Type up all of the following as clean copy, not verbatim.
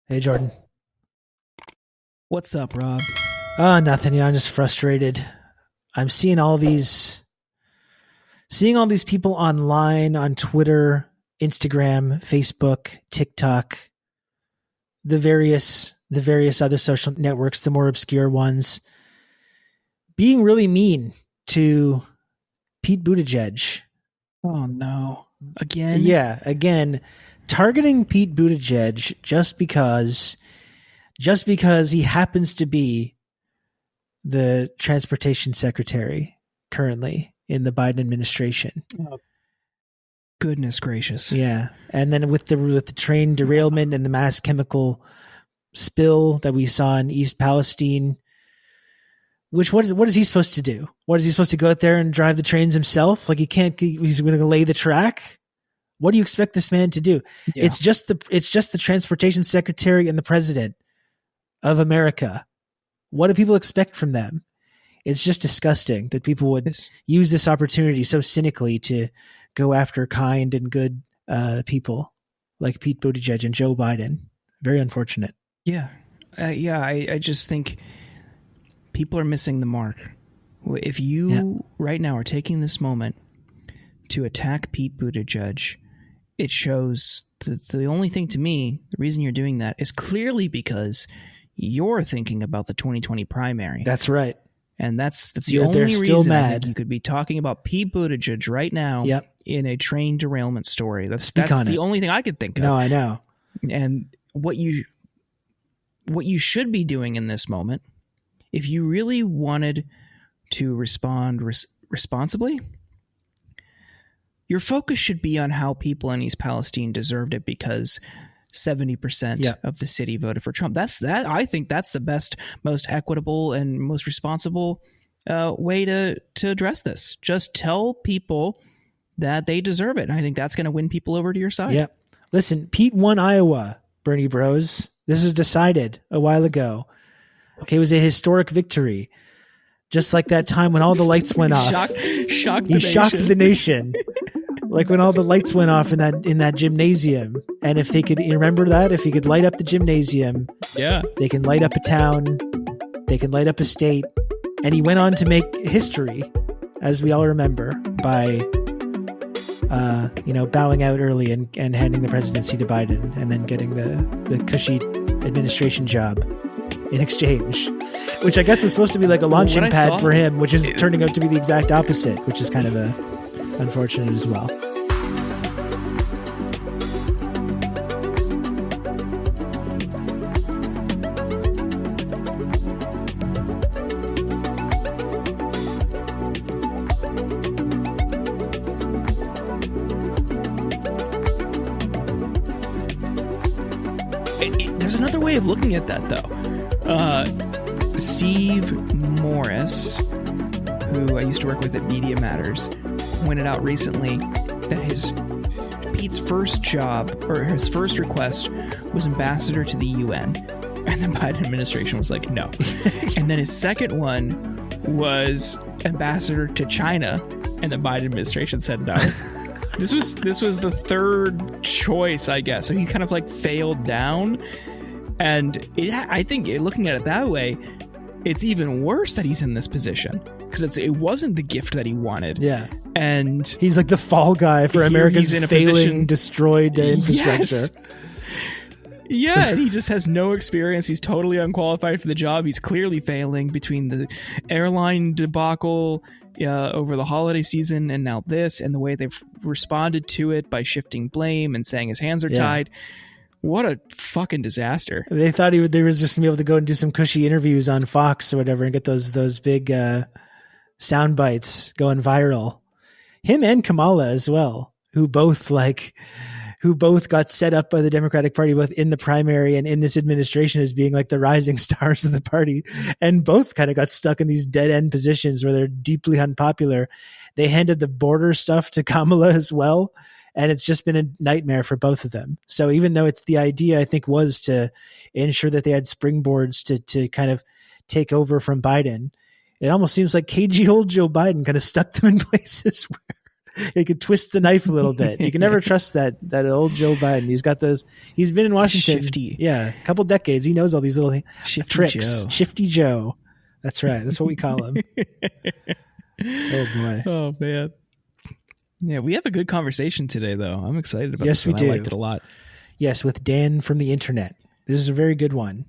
Hey, Jordan. What's up, Rob? Nothing. I'm just frustrated. I'm seeing all these people online on Twitter, Instagram, Facebook, TikTok, the various other social networks, the more obscure ones, being really mean to Pete Buttigieg. Oh no. Again? Yeah, again, targeting Pete Buttigieg just because he happens to be the transportation secretary currently in the Biden administration. Oh, goodness gracious. Yeah. And then with the train derailment and the mass chemical spill that we saw in East Palestine, what is he supposed to do? What is he supposed to go out there and drive the trains himself? Like he's going to lay the track? What do you expect this man to do? Yeah. It's just the transportation secretary and the president of America. What do people expect from them? It's just disgusting that people would use this opportunity so cynically to go after kind and good people like Pete Buttigieg and Joe Biden. Very unfortunate. Yeah. I just think people are missing the mark. If you right now are taking this moment to attack Pete Buttigieg, it shows that the only thing to me, the reason you're doing that is clearly because you're thinking about the 2020 primary. That's right. And that's the only reason I think you could be talking about Pete Buttigieg right now in a train derailment story. That's the only thing I could think of. No, I know. And what you should be doing in this moment, if you really wanted to respond responsibly, your focus should be on how people in East Palestine deserved it because 70% of the city voted for Trump. I think that's the best, most equitable, and most responsible way to address this. Just tell people that they deserve it. And I think that's going to win people over to your side. Yeah. Listen, Pete won Iowa, Bernie Bros. This was decided a while ago. Okay, it was a historic victory. Just like that time when all the lights went off. He shocked the nation. Like when all the lights went off in that gymnasium. And if they could remember that, if he could light up the gymnasium, they can light up a town, they can light up a state. And he went on to make history, as we all remember, by bowing out early and handing the presidency to Biden and then getting the cushy administration job in exchange, which I guess was supposed to be like a launching pad for him, which is turning out to be the exact opposite, which is kind of unfortunate as well. There's another way of looking at that, though. Steve Morris, who I used to work with at Media Matters, pointed out recently that Pete's first job, or his first request, was ambassador to the UN, and the Biden administration was like, no. And then his second one was ambassador to China, and the Biden administration said no. This was the third choice, I guess. So he kind of like failed down. And I think looking at it that way, it's even worse that he's in this position because it wasn't the gift that he wanted. Yeah. And he's like the fall guy for America's failing, destroyed infrastructure. Yes. Yeah, and he just has no experience. He's totally unqualified for the job. He's clearly failing between the airline debacle over the holiday season and now this, and the way they've responded to it by shifting blame and saying his hands are tied. What a fucking disaster. They thought they was just going to be able to go and do some cushy interviews on Fox or whatever and get those big sound bites going viral. Him and Kamala as well, who both got set up by the Democratic Party, both in the primary and in this administration, as being like the rising stars of the party. And both kind of got stuck in these dead end positions where they're deeply unpopular. They handed the border stuff to Kamala as well. And it's just been a nightmare for both of them. So even though it's the idea, I think, was to ensure that they had springboards to kind of take over from Biden, it almost seems like cagey old Joe Biden kind of stuck them in places where he could twist the knife a little bit. You can never trust that old Joe Biden. He's got those. He's been in Washington, Shifty. a couple decades. He knows all these little Shifty tricks. Joe. Shifty Joe. That's right. That's what we call him. Oh boy. Oh man. Yeah, we have a good conversation today, though. I'm excited about Yes, this one. we do. I liked it a lot. Yes, with Dan from the internet. This is a very good one.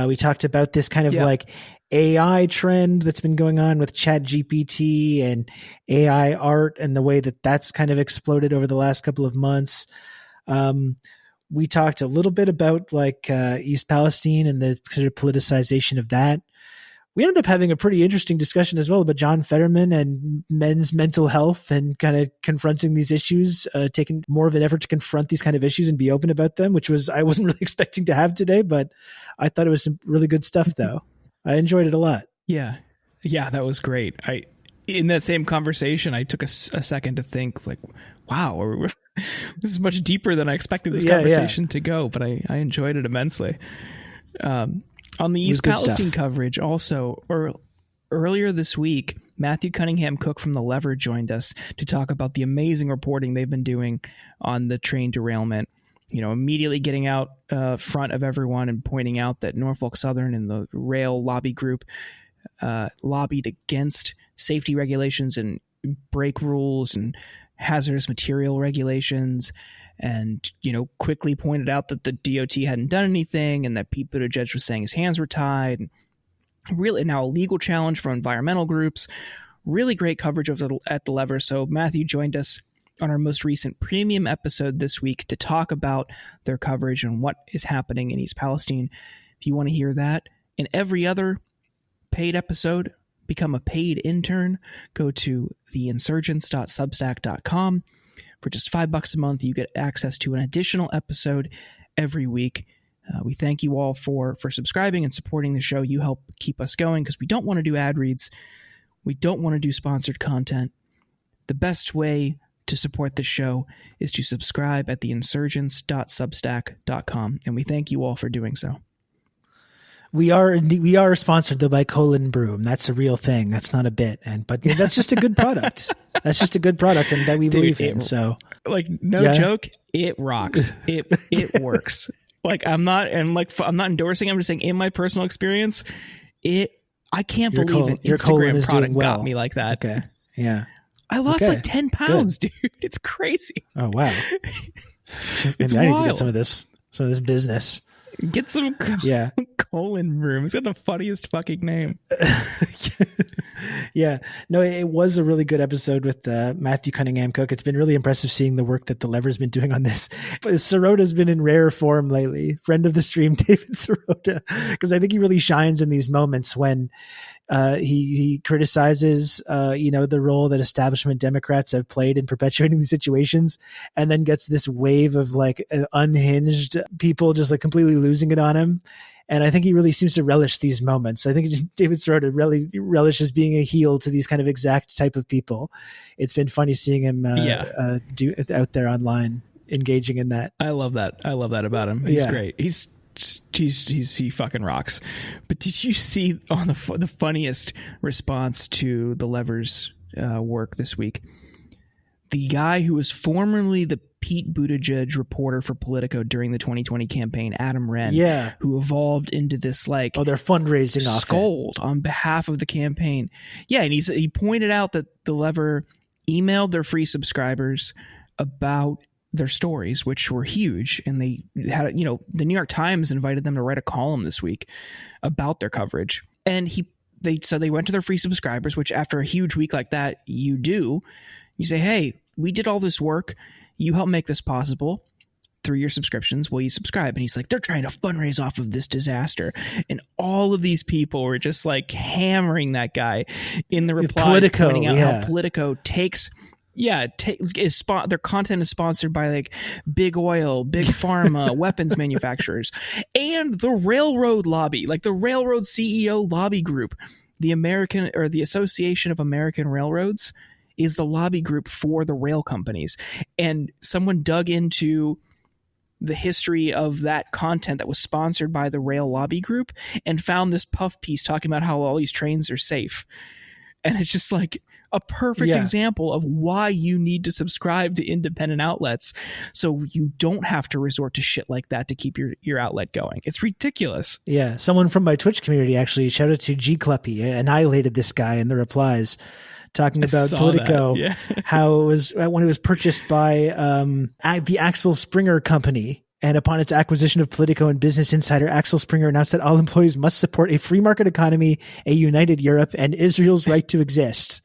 We talked about this kind of like AI trend that's been going on with ChatGPT and AI art and the way that that's kind of exploded over the last couple of months. We talked a little bit about like East Palestine and the sort of politicization of that. We ended up having a pretty interesting discussion as well about John Fetterman and men's mental health and kind of confronting these issues, taking more of an effort to confront these kind of issues and be open about them, which I wasn't really expecting to have today, but I thought it was some really good stuff though. I enjoyed it a lot. Yeah. Yeah, that was great. In that same conversation, I took a second to think like, wow, this is much deeper than I expected this conversation to go, but I enjoyed it immensely. On the East Palestine coverage also, or earlier this week, Matthew Cunningham Cook from The Lever joined us to talk about the amazing reporting they've been doing on the train derailment. You know, immediately getting out front of everyone and pointing out that Norfolk Southern and the rail lobby group lobbied against safety regulations and brake rules and hazardous material regulations, and, you know, quickly pointed out that the DOT hadn't done anything and that Pete Buttigieg was saying his hands were tied. And really now a legal challenge for environmental groups. Really great coverage at The Lever. So Matthew joined us on our most recent premium episode this week to talk about their coverage and what is happening in East Palestine. If you want to hear that and every other paid episode, become a paid intern, go to theinsurgents.substack.com. For just $5 a month, you get access to an additional episode every week. We thank you all for subscribing and supporting the show. You help keep us going because we don't want to do ad reads. We don't want to do sponsored content. The best way to support the show is to subscribe at theinsurgents.substack.com, and we thank you all for doing so. We are sponsored though by Colin Broom. That's a real thing. That's not a bit. But that's just a good product. That's just a good product, and that we believe in. So, like, no joke, it rocks. It works. Like, I'm not endorsing. I'm just saying, in my personal experience, I can't believe an Instagram product got me like that. Okay, yeah. I lost like 10 pounds, dude. It's crazy. Oh wow. Maybe I need to get some of this business. Get some Colin Broom. It's got the funniest fucking name. Yeah. No, it was a really good episode with Matthew Cunningham Cook. It's been really impressive seeing the work that The Lever's been doing on this. But Sirota's been in rare form lately. Friend of the stream, David Sirota, because I think he really shines in these moments when he criticizes, the role that establishment Democrats have played in perpetuating these situations, and then gets this wave of like unhinged people just like completely losing it on him. And I think he really seems to relish these moments. I think David Sirota really relishes being a heel to these kind of exact type of people. It's been funny seeing him do out there online, engaging in that. I love that. I love that about him. He's great. He fucking rocks. But did you see on the funniest response to The Lever's work this week? The guy who was formerly the Pete Buttigieg reporter for Politico during the 2020 campaign, Adam Wren, who evolved into this like they're fundraising scold on behalf of the campaign. Yeah, and he pointed out that The Lever emailed their free subscribers about their stories, which were huge, and they had, the New York Times invited them to write a column this week about their coverage, and they went to their free subscribers, which after a huge week like that, you say, hey, we did all this work. You help make this possible through your subscriptions. Will you subscribe? And he's like, they're trying to fundraise off of this disaster. And all of these people were just like hammering that guy in the replies, Politico, pointing out how Politico their content is sponsored by like big oil, big pharma, weapons manufacturers, and the railroad lobby, like the railroad CEO lobby group, the Association of American Railroads is the lobby group for the rail companies. And someone dug into the history of that content that was sponsored by the rail lobby group and found this puff piece talking about how all these trains are safe. And it's just like, a perfect example of why you need to subscribe to independent outlets so you don't have to resort to shit like that to keep your outlet going. It's ridiculous. Yeah. Someone from my Twitch community actually, shout out to G Cluppy, annihilated this guy in the replies, talking about Politico, how it was when it was purchased by the Axel Springer company. And upon its acquisition of Politico and Business Insider, Axel Springer announced that all employees must support a free market economy, a united Europe, and Israel's right to exist.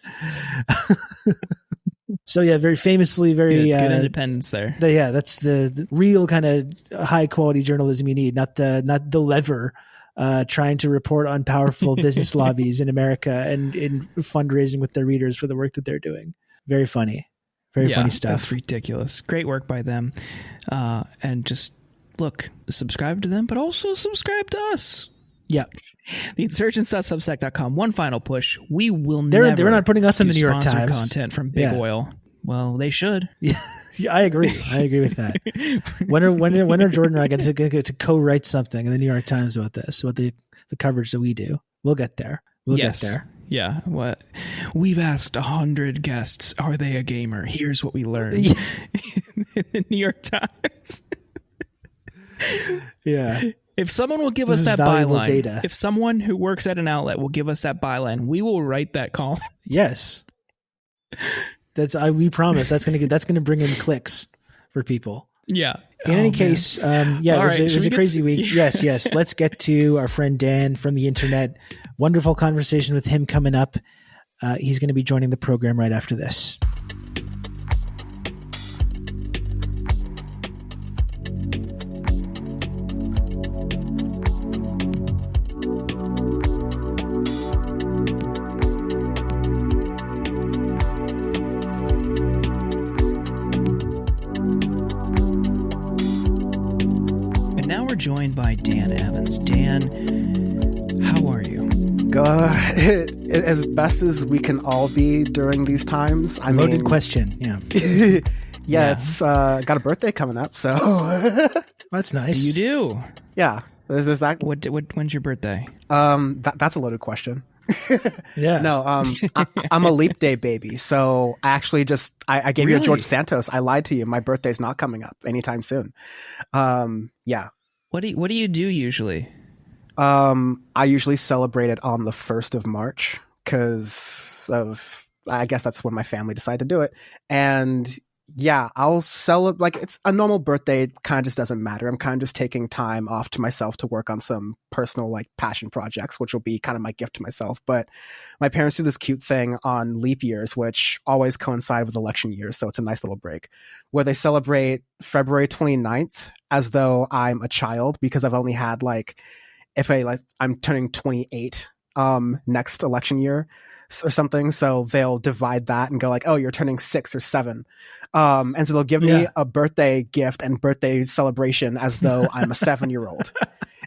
So yeah, very famously, very good independence there. That's the real kind of high quality journalism you need, not the lever trying to report on powerful business lobbies in America and in fundraising with their readers for the work that they're doing. Very funny. Very funny stuff. That's ridiculous. Great work by them. And just look, subscribe to them, but also subscribe to us. Yeah. Theinsurgents.substack.com. One final push. We will They're not putting us in the New York Times. Content from Big Oil. Well, they should. Yeah, I agree. I agree with that. When are Jordan and I going to co-write something in the New York Times about this, about the coverage that we do? We'll get there. We'll get there. Yeah. What we've asked 100 guests, are they a gamer? Here's what we learned in the New York Times. Yeah. If someone will give us that byline, if someone who works at an outlet will give us that byline, we will write that column. Yes. We promise that's going to bring in clicks for people. Yeah. In any case, it was a crazy week. Yes. Let's get to our friend Dan from the internet. Wonderful conversation with him coming up. He's going to be joining the program right after this. Joined by Dan Evans. Dan, how are you? As best as we can all be during these times. Loaded question. Yeah. It's got a birthday coming up, so that's nice. You do? Yeah. Is that when's your birthday? That's a loaded question. Yeah. No, I'm a leap day baby, so I actually I gave you a George Santos. I lied to you. My birthday's not coming up anytime soon. Yeah. What do you do usually? I usually celebrate it on the 1st of March because I guess that's when my family decided to do it. And yeah, I'll celebrate, like, it's a normal birthday. It kind of just doesn't matter. I'm kind of just taking time off to myself to work on some personal, like, passion projects, which will be kind of my gift to myself. But my parents do this cute thing on leap years, which always coincide with election years. So it's a nice little break where they celebrate February 29th as though I'm a child, because I've only had I'm turning 28 next election year or something. So they'll divide that and go like, oh, you're turning 6 or 7. And so they'll give me a birthday gift and birthday celebration as though I'm a 7-year-old.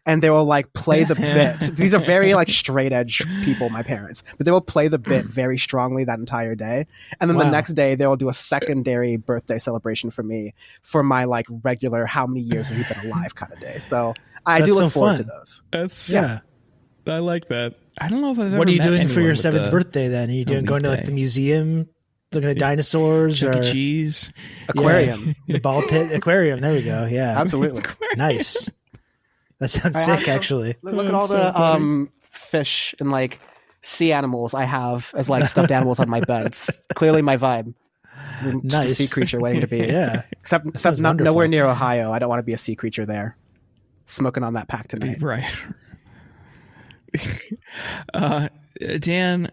And they will like play the bit. These are very like straight edge people, my parents, but they will play the bit very strongly that entire day. And then the next day they will do a secondary birthday celebration for me for my like regular, how many years have you been alive kind of day. So I do look forward to those. I like that. I don't know if I've ever What are you doing for your with 7th birthday then? Are you going to like the museum, looking at dinosaurs, Chuck or E. Cheese, aquarium, the ball pit aquarium? There we go. Yeah, absolutely. Nice. That sounds sick, actually. Look at all the fish and like sea animals I have as like stuffed animals on my bed. It's clearly my vibe. Just a sea creature waiting to be. Yeah. Except nowhere near Ohio. I don't want to be a sea creature there. Smoking on that pack tonight. Right. Dan,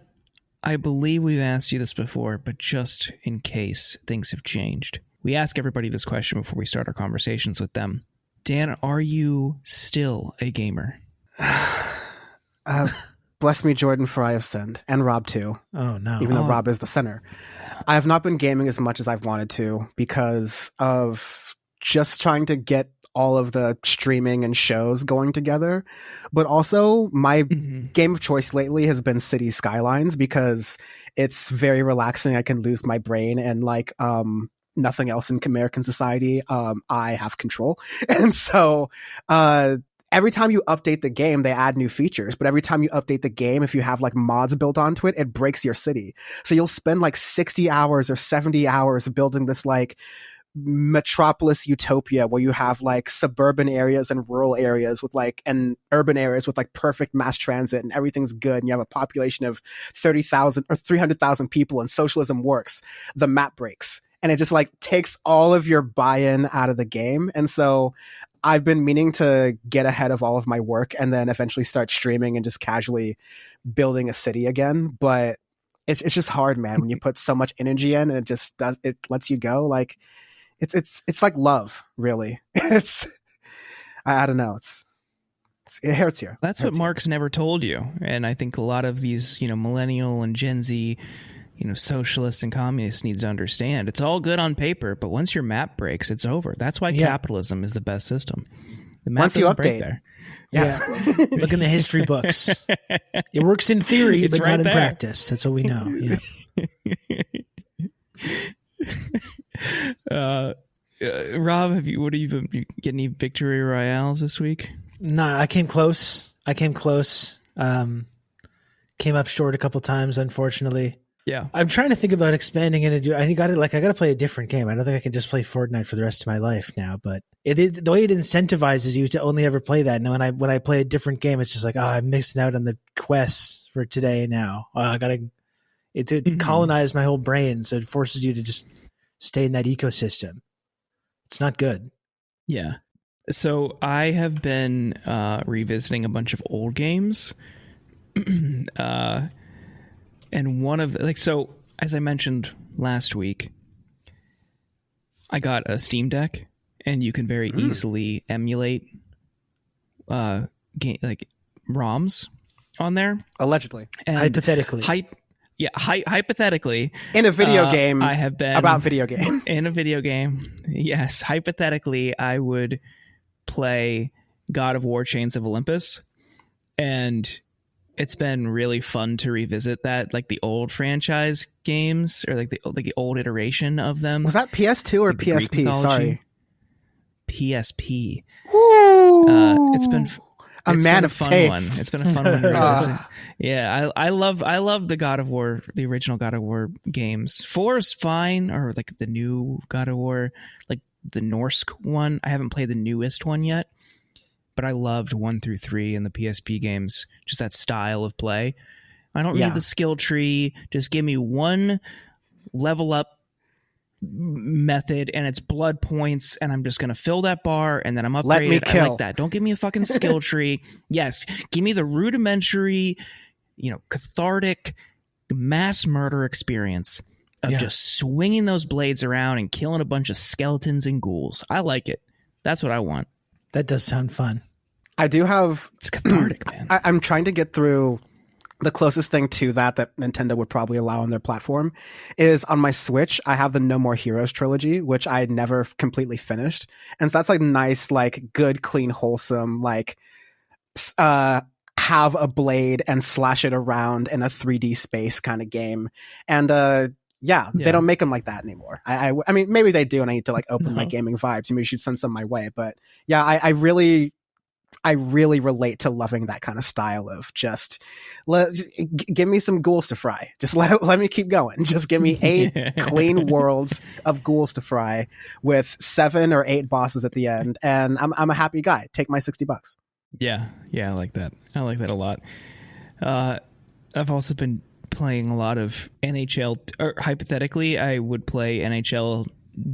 I believe we've asked you this before, but just in case things have changed, we ask everybody this question before we start our conversations with them. Dan, are you still a gamer? Bless me, Jordan, for I have sinned. And Rob, too. Oh, no. Even though Rob is the center. I have not been gaming as much as I've wanted to because of just trying to get all of the streaming and shows going together. But also, my game of choice lately has been City Skylines because it's very relaxing. I can lose my brain and like nothing else in American society. I have control. And so every time you update the game, they add new features. But every time you update the game, if you have like mods built onto it, it breaks your city. So you'll spend like 60 hours or 70 hours building this like metropolis utopia where you have like suburban areas and rural areas with like, and urban areas with like perfect mass transit and everything's good. And you have a population of 30,000 or 300,000 people and socialism works. The map breaks. And it just like takes all of your buy-in out of the game. And so I've been meaning to get ahead of all of my work and then eventually start streaming and just casually building a city again. But it's just hard, man, when you put so much energy in and it lets you go. Like it's like love, really. I don't know. It hurts you. That's what Mark's never told you. And I think a lot of these, millennial and Gen Z, socialists and communists needs to understand it's all good on paper, but once your map breaks, it's over. That's why capitalism is the best system. The map once you doesn't update break there. Yeah. Look in the history books. It works in theory, It's but right not in there. practice. That's what we know. Yeah. Rob, what have you been get any victory royales this week? No, I came close. Came up short a couple times, unfortunately. Yeah. I'm trying to think about expanding into. I got to play a different game. I don't think I can just play Fortnite for the rest of my life now. But the way it incentivizes you to only ever play that. And when I play a different game, it's just like, I'm missing out on the quests for today. Now it colonized my whole brain, so it forces you to just stay in that ecosystem. It's not good. Yeah. So I have been revisiting a bunch of old games. And one of so as I mentioned last week, I got a Steam Deck, and you can very easily emulate ROMs on there. Allegedly. And hypothetically. Hypothetically. In a video game. I have been about video games. In a video game. Yes. Hypothetically, I would play God of War Chains of Olympus, and it's been really fun to revisit that, like the old franchise games, or like the old iteration of them. Was that PS2 or like PSP? Sorry. PSP. Ooh. It's been a man of fun taste. one. It's been a fun one to revisit. Yeah, I love the God of War, the original God of War games. 4 is fine, or like the new God of War, like the Norse one. I haven't played the newest one yet, but I loved 1 through 3 in the PSP games. Just that style of play. I don't need the skill tree. Just give me one level up method, and it's blood points, and I'm just going to fill that bar, and then I'm upgraded. Let me kill. I like that. Don't give me a fucking skill tree. Yes, give me the rudimentary, cathartic mass murder experience of just swinging those blades around and killing a bunch of skeletons and ghouls. I like it. That's what I want. That does sound fun. I do have. It's cathartic, man. I'm trying to get through. The closest thing to that Nintendo would probably allow on their platform is on my Switch. I have the No More Heroes trilogy, which I never completely finished. And so that's like nice, like good, clean, wholesome, like have a blade and slash it around in a 3D space kind of game. And they don't make them like that anymore. I mean, maybe they do, and I need to like open my gaming vibes. Maybe you should send some my way. But yeah, I really relate to loving that kind of style of just give me some ghouls to fry. Just let me keep going. Just give me 8 clean worlds of ghouls to fry with 7 or 8 bosses at the end, and I'm a happy guy. Take my $60. Yeah, I like that. I like that a lot. I've also been playing a lot of NHL, or hypothetically, I would play NHL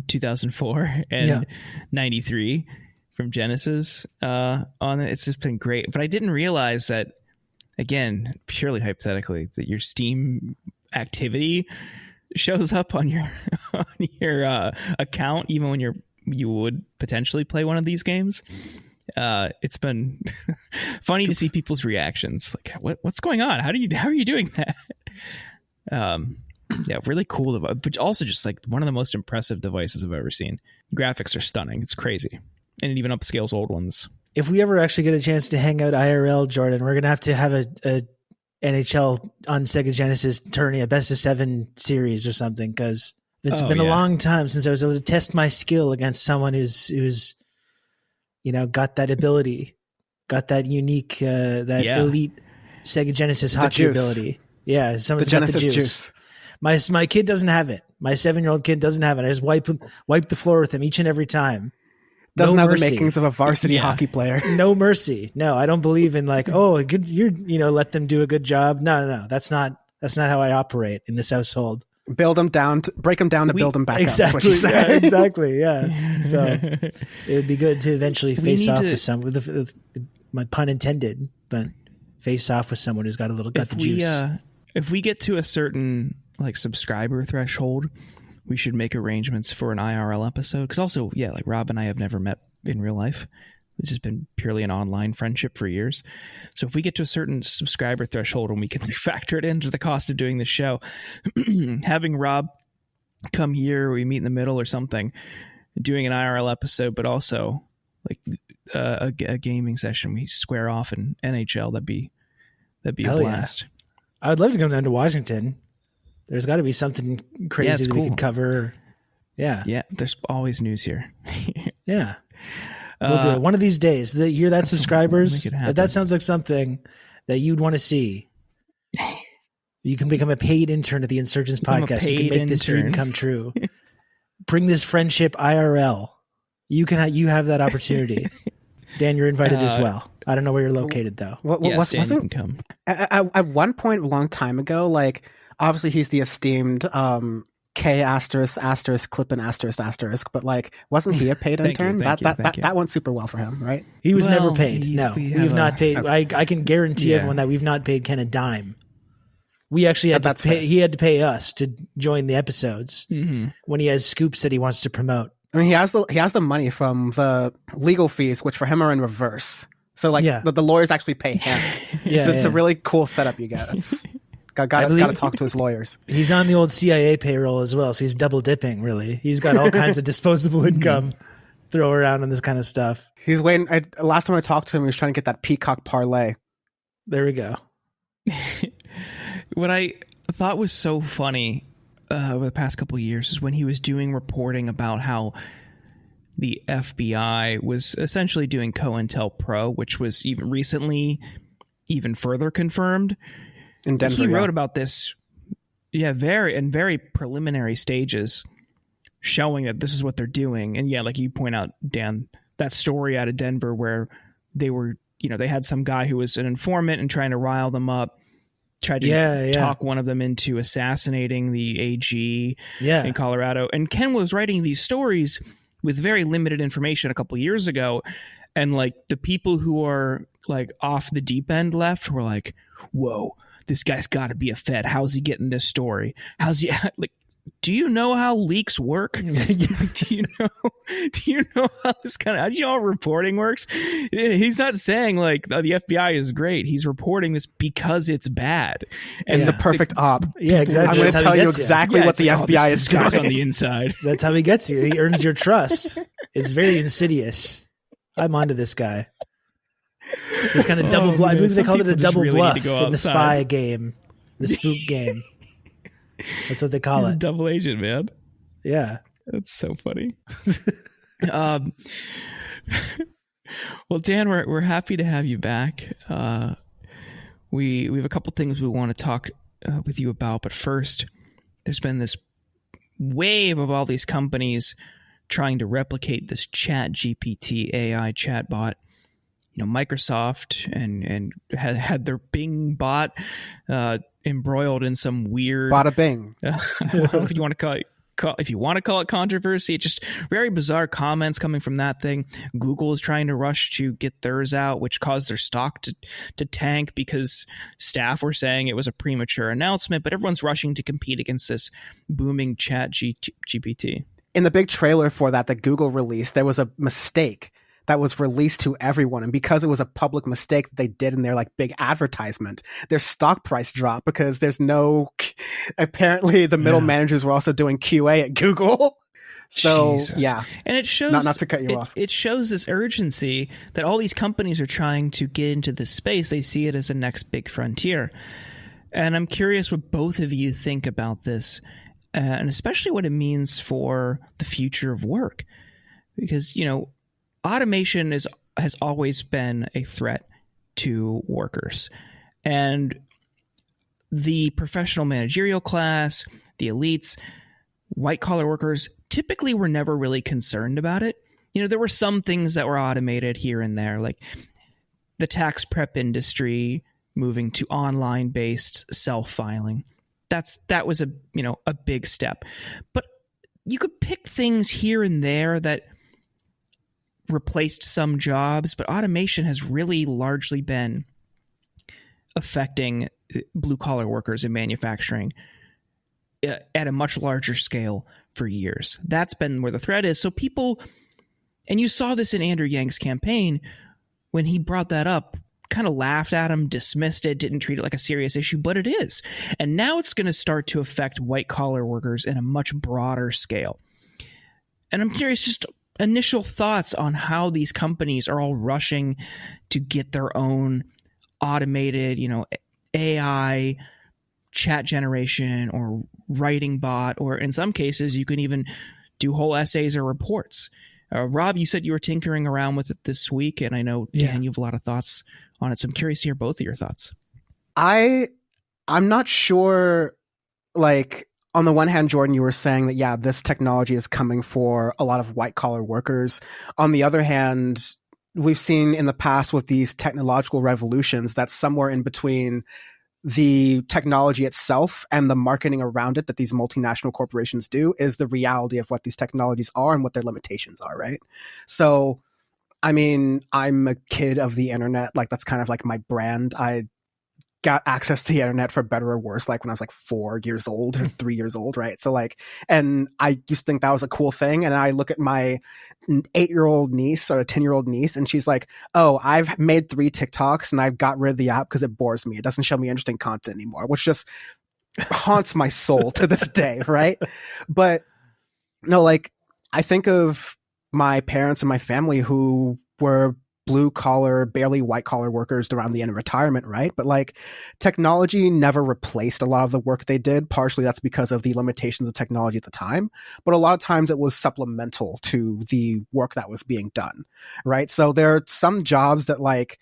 2004 and 93 from Genesis on it. It's just been great. But I didn't realize that, again, purely hypothetically, that your Steam activity shows up on your account even when you would potentially play one of these games. It's been funny to see people's reactions. Like, what's going on? How are you doing that? Really cool. But also just like one of the most impressive devices I've ever seen. Graphics are stunning. It's crazy. And it even upscales old ones. If we ever actually get a chance to hang out IRL, Jordan, we're going to have a NHL on Sega Genesis tourney, a best of 7 series or something, because it's been a long time since I was able to test my skill against someone who's got that ability. got that unique, Yeah. elite Sega Genesis hockey juice. ability. Yeah, The someone's got the Genesis juice. juice. My kid doesn't have it. My 7-year-old kid doesn't have it. I just wipe the floor with him each and every time. Doesn't No have mercy. the makings of a varsity Yeah. hockey player. No mercy. No, I don't believe in like, oh, good. Let them do a good job. No. That's not how I operate in this household. Build them down, break them down to build them back up. That's what Exactly. you say. Yeah, exactly. Yeah. So it would be good to eventually face off with someone. With my pun intended, but face off with someone who's got the juice. If we get to a certain like subscriber threshold, we should make arrangements for an IRL episode. Because also, like Rob and I have never met in real life. It's just been purely an online friendship for years. So if we get to a certain subscriber threshold and we can factor it into the cost of doing the show, having Rob come here, we meet in the middle or something, doing an IRL episode, but also like a gaming session, we square off in NHL. That'd be Hell a blast. Yeah. I would love to come down to Washington. There's got to be something crazy that we could cover. Yeah. Yeah. There's always news here. Yeah. We'll do it one of these days. Hear that, subscribers? That sounds like something that you'd want to see. You can become a paid intern at the Insurgents podcast. You can make this dream come true. Bring this friendship IRL. You have that opportunity. Dan, you're invited as well. I don't know where you're located though. Dan, you can come. At one point a long time ago, like obviously he's the esteemed K * Clippin ***, but like wasn't he a paid intern? That went super well for him, right? He was never paid. No, we've not paid. I can guarantee everyone that we've not paid Ken a dime. We actually had to pay. He had to pay us to join the episodes when he has scoops that he wants to promote. I mean, he has the money from the legal fees, which for him are in reverse. So like the lawyers actually pay him. It's a really cool setup you get. It's got to talk to his lawyers. He's on the old CIA payroll as well, so he's double dipping. Really, he's got all kinds of disposable income throw around on this kind of stuff. He's waiting. Last time I talked to him, he was trying to get that Peacock parlay. There we go. What I thought was so funny over the past couple of years is when he was doing reporting about how the FBI was essentially doing COINTELPRO, which was even recently even further confirmed. In Denver, he wrote about this, very preliminary stages, showing that this is what they're doing. And like you point out, Dan, that story out of Denver where they were, they had some guy who was an informant and trying to rile them up, tried to talk one of them into assassinating the AG in Colorado. And Ken was writing these stories with very limited information a couple years ago. And like the people who are like off the deep end left were like, whoa, this guy's got to be a Fed. How's he getting this story? How's he like? Do you know how leaks work? Do you know how this how do you know how reporting works? He's not saying like the FBI is great. He's reporting this because it's bad. And it's the perfect op. Yeah, exactly. I'm going to tell you exactly what the FBI is doing on the inside. That's how he gets you. He earns your trust. It's very insidious. I'm onto this guy. This kind of double bluff. I believe they called it a double bluff in the spy game, the spook game. That's what they call He's it. A double agent, man. Yeah. That's so funny. Well, Dan, we're happy to have you back. We have a couple things we want to talk with you about, but first, there's been this wave of all these companies trying to replicate this ChatGPT AI chatbot. Microsoft and had their Bing bot embroiled in some weird bada Bing. I don't know if you want to call it controversy. Just very bizarre comments coming from that thing. Google is trying to rush to get theirs out, which caused their stock to tank because staff were saying it was a premature announcement, but everyone's rushing to compete against this booming ChatGPT. In the big trailer for that Google released, there was a mistake that was released to everyone. And because it was a public mistake that they did in their like big advertisement, their stock price dropped because there's apparently the middle managers were also doing QA at Google. So Jesus. And it shows not to cut you off. It shows this urgency that all these companies are trying to get into this space. They see it as a next big frontier. And I'm curious what both of you think about this, and especially what it means for the future of work. Because, automation is has always been a threat to workers. And the professional managerial class, the elites, white-collar workers typically were never really concerned about it. There were some things that were automated here and there, like the tax prep industry moving to online-based self-filing. That was a big step. But you could pick things here and there that replaced some jobs, but automation has really largely been affecting blue-collar workers in manufacturing at a much larger scale for years. That's been where the threat is. So people, and you saw this in Andrew Yang's campaign, when he brought that up, kind of laughed at him, dismissed it, didn't treat it like a serious issue, but it is. And now it's going to start to affect white-collar workers in a much broader scale. And I'm curious, just initial thoughts on how these companies are all rushing to get their own automated, AI chat generation or writing bot, or in some cases, you can even do whole essays or reports. Rob, you said you were tinkering around with it this week, and I know, Dan, you have a lot of thoughts on it, so I'm curious to hear both of your thoughts. I'm not sure, like, on the one hand, Jordan, you were saying that, yeah, this technology is coming for a lot of white-collar workers. On the other hand, we've seen in the past with these technological revolutions that somewhere in between the technology itself and the marketing around it that these multinational corporations do is the reality of what these technologies are and what their limitations are, right? So, I mean, I'm a kid of the internet. Like, that's kind of like my brand. I got access to the internet for better or worse, like when I was like 4 years old or 3 years old, right? So like, and I used to think that was a cool thing. And I look at my 8-year-old niece or a 10-year-old niece, and she's like, oh, I've made 3 TikToks and I've got rid of the app because it bores me. It doesn't show me interesting content anymore, which just haunts my soul to this day, right? But no, like, I think of my parents and my family who were blue collar, barely white collar workers around the end of retirement, right? But like, technology never replaced a lot of the work they did. Partially that's because of the limitations of technology at the time, but a lot of times it was supplemental to the work that was being done, right? So there are some jobs that, like,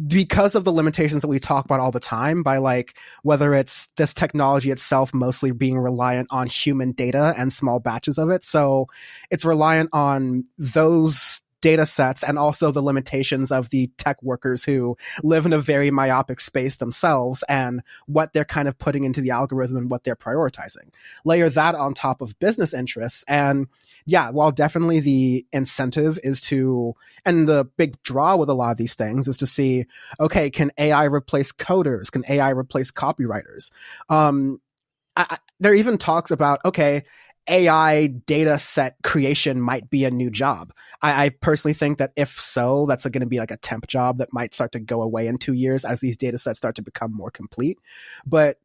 because of the limitations that we talk about all the time, by like whether it's this technology itself mostly being reliant on human data and small batches of it. So it's reliant on those data sets and also the limitations of the tech workers who live in a very myopic space themselves and what they're kind of putting into the algorithm and what they're prioritizing. Layer that on top of business interests, and yeah, while definitely the incentive is to, and the big draw with a lot of these things is to see, okay, can AI replace coders? Can AI replace copywriters? There are even talks about, okay, AI data set creation might be a new job. I personally think that if so, that's going to be like a temp job that might start to go away in 2 years as these data sets start to become more complete. But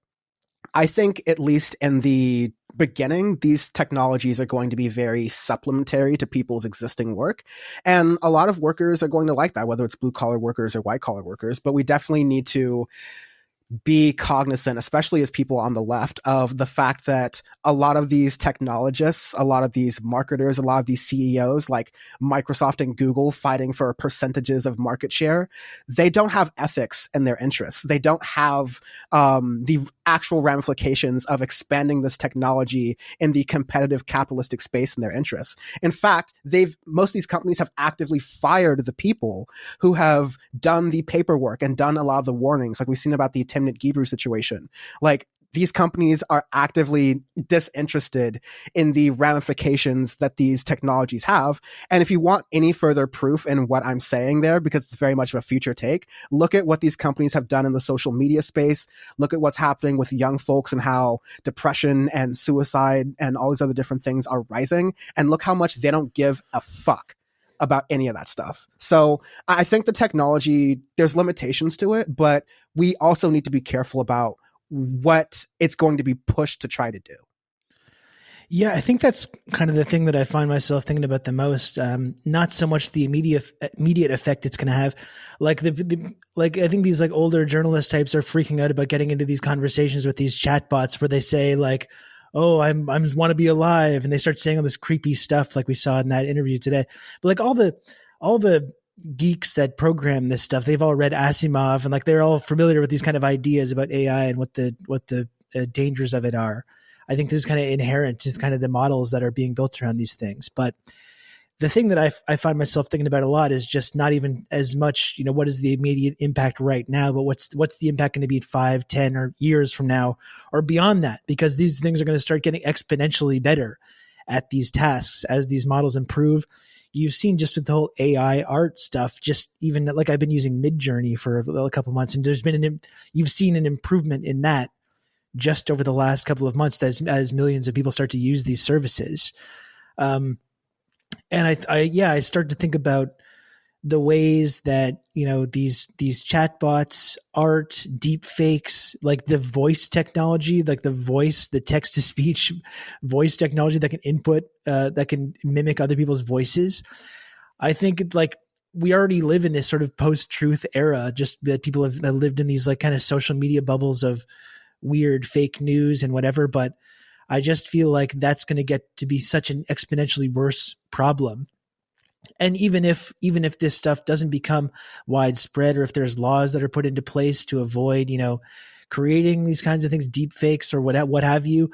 I think at least in the beginning, these technologies are going to be very supplementary to people's existing work. And a lot of workers are going to like that, whether it's blue collar workers or white collar workers. But we definitely need to be cognizant, especially as people on the left, of the fact that a lot of these technologists, a lot of these marketers, a lot of these CEOs like Microsoft and Google fighting for percentages of market share, they don't have ethics in their interests. They don't have the actual ramifications of expanding this technology in the competitive capitalistic space in their interests. In fact, most of these companies have actively fired the people who have done the paperwork and done a lot of the warnings, like we've seen about the Timnit Gebru situation. Like, these companies are actively disinterested in the ramifications that these technologies have. And if you want any further proof in what I'm saying there, because it's very much of a future take, look at what these companies have done in the social media space. Look at what's happening with young folks and how depression and suicide and all these other different things are rising. And look how much they don't give a fuck about any of that stuff. So I think the technology, there's limitations to it, but we also need to be careful about what it's going to be pushed to try to do. Yeah, I think that's kind of the thing that I find myself thinking about the most. Not so much the immediate effect it's going to have. Like like I think these like older journalist types are freaking out about getting into these conversations with these chatbots where they say like, "Oh, I just want to be alive," and they start saying all this creepy stuff like we saw in that interview today. But like all the geeks that program this stuff, they've all read Asimov, and like they're all familiar with these kind of ideas about AI and what the dangers of it are. I think this is kind of inherent to kind of the models that are being built around these things. But the thing that I find myself thinking about a lot is just not even as much, what is the immediate impact right now, but what's the impact going to be 5, 10 or years from now or beyond that? Because these things are going to start getting exponentially better at these tasks as these models improve. You've seen just with the whole AI art stuff, just even like I've been using Midjourney for a couple months, and you've seen an improvement in that just over the last couple of months as millions of people start to use these services. And I start to think about the ways that, these chatbots, art, deep fakes, like the voice technology, like the text to speech voice technology that can input, that can mimic other people's voices. I think like we already live in this sort of post-truth era, just that people have lived in these like kind of social media bubbles of weird fake news and whatever. But I just feel like that's going to get to be such an exponentially worse problem. And even if this stuff doesn't become widespread, or if there's laws that are put into place to avoid, creating these kinds of things, deep fakes or what have you,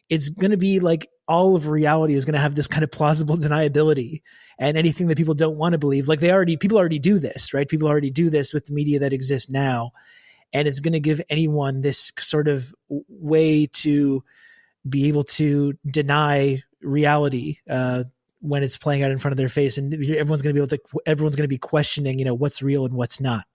it's going to be like all of reality is going to have this kind of plausible deniability, and anything that people don't want to believe, like people already do this, right? People already do this with the media that exists now. And it's going to give anyone this sort of way to be able to deny reality when it's playing out in front of their face, and everyone's going to be questioning, what's real and what's not.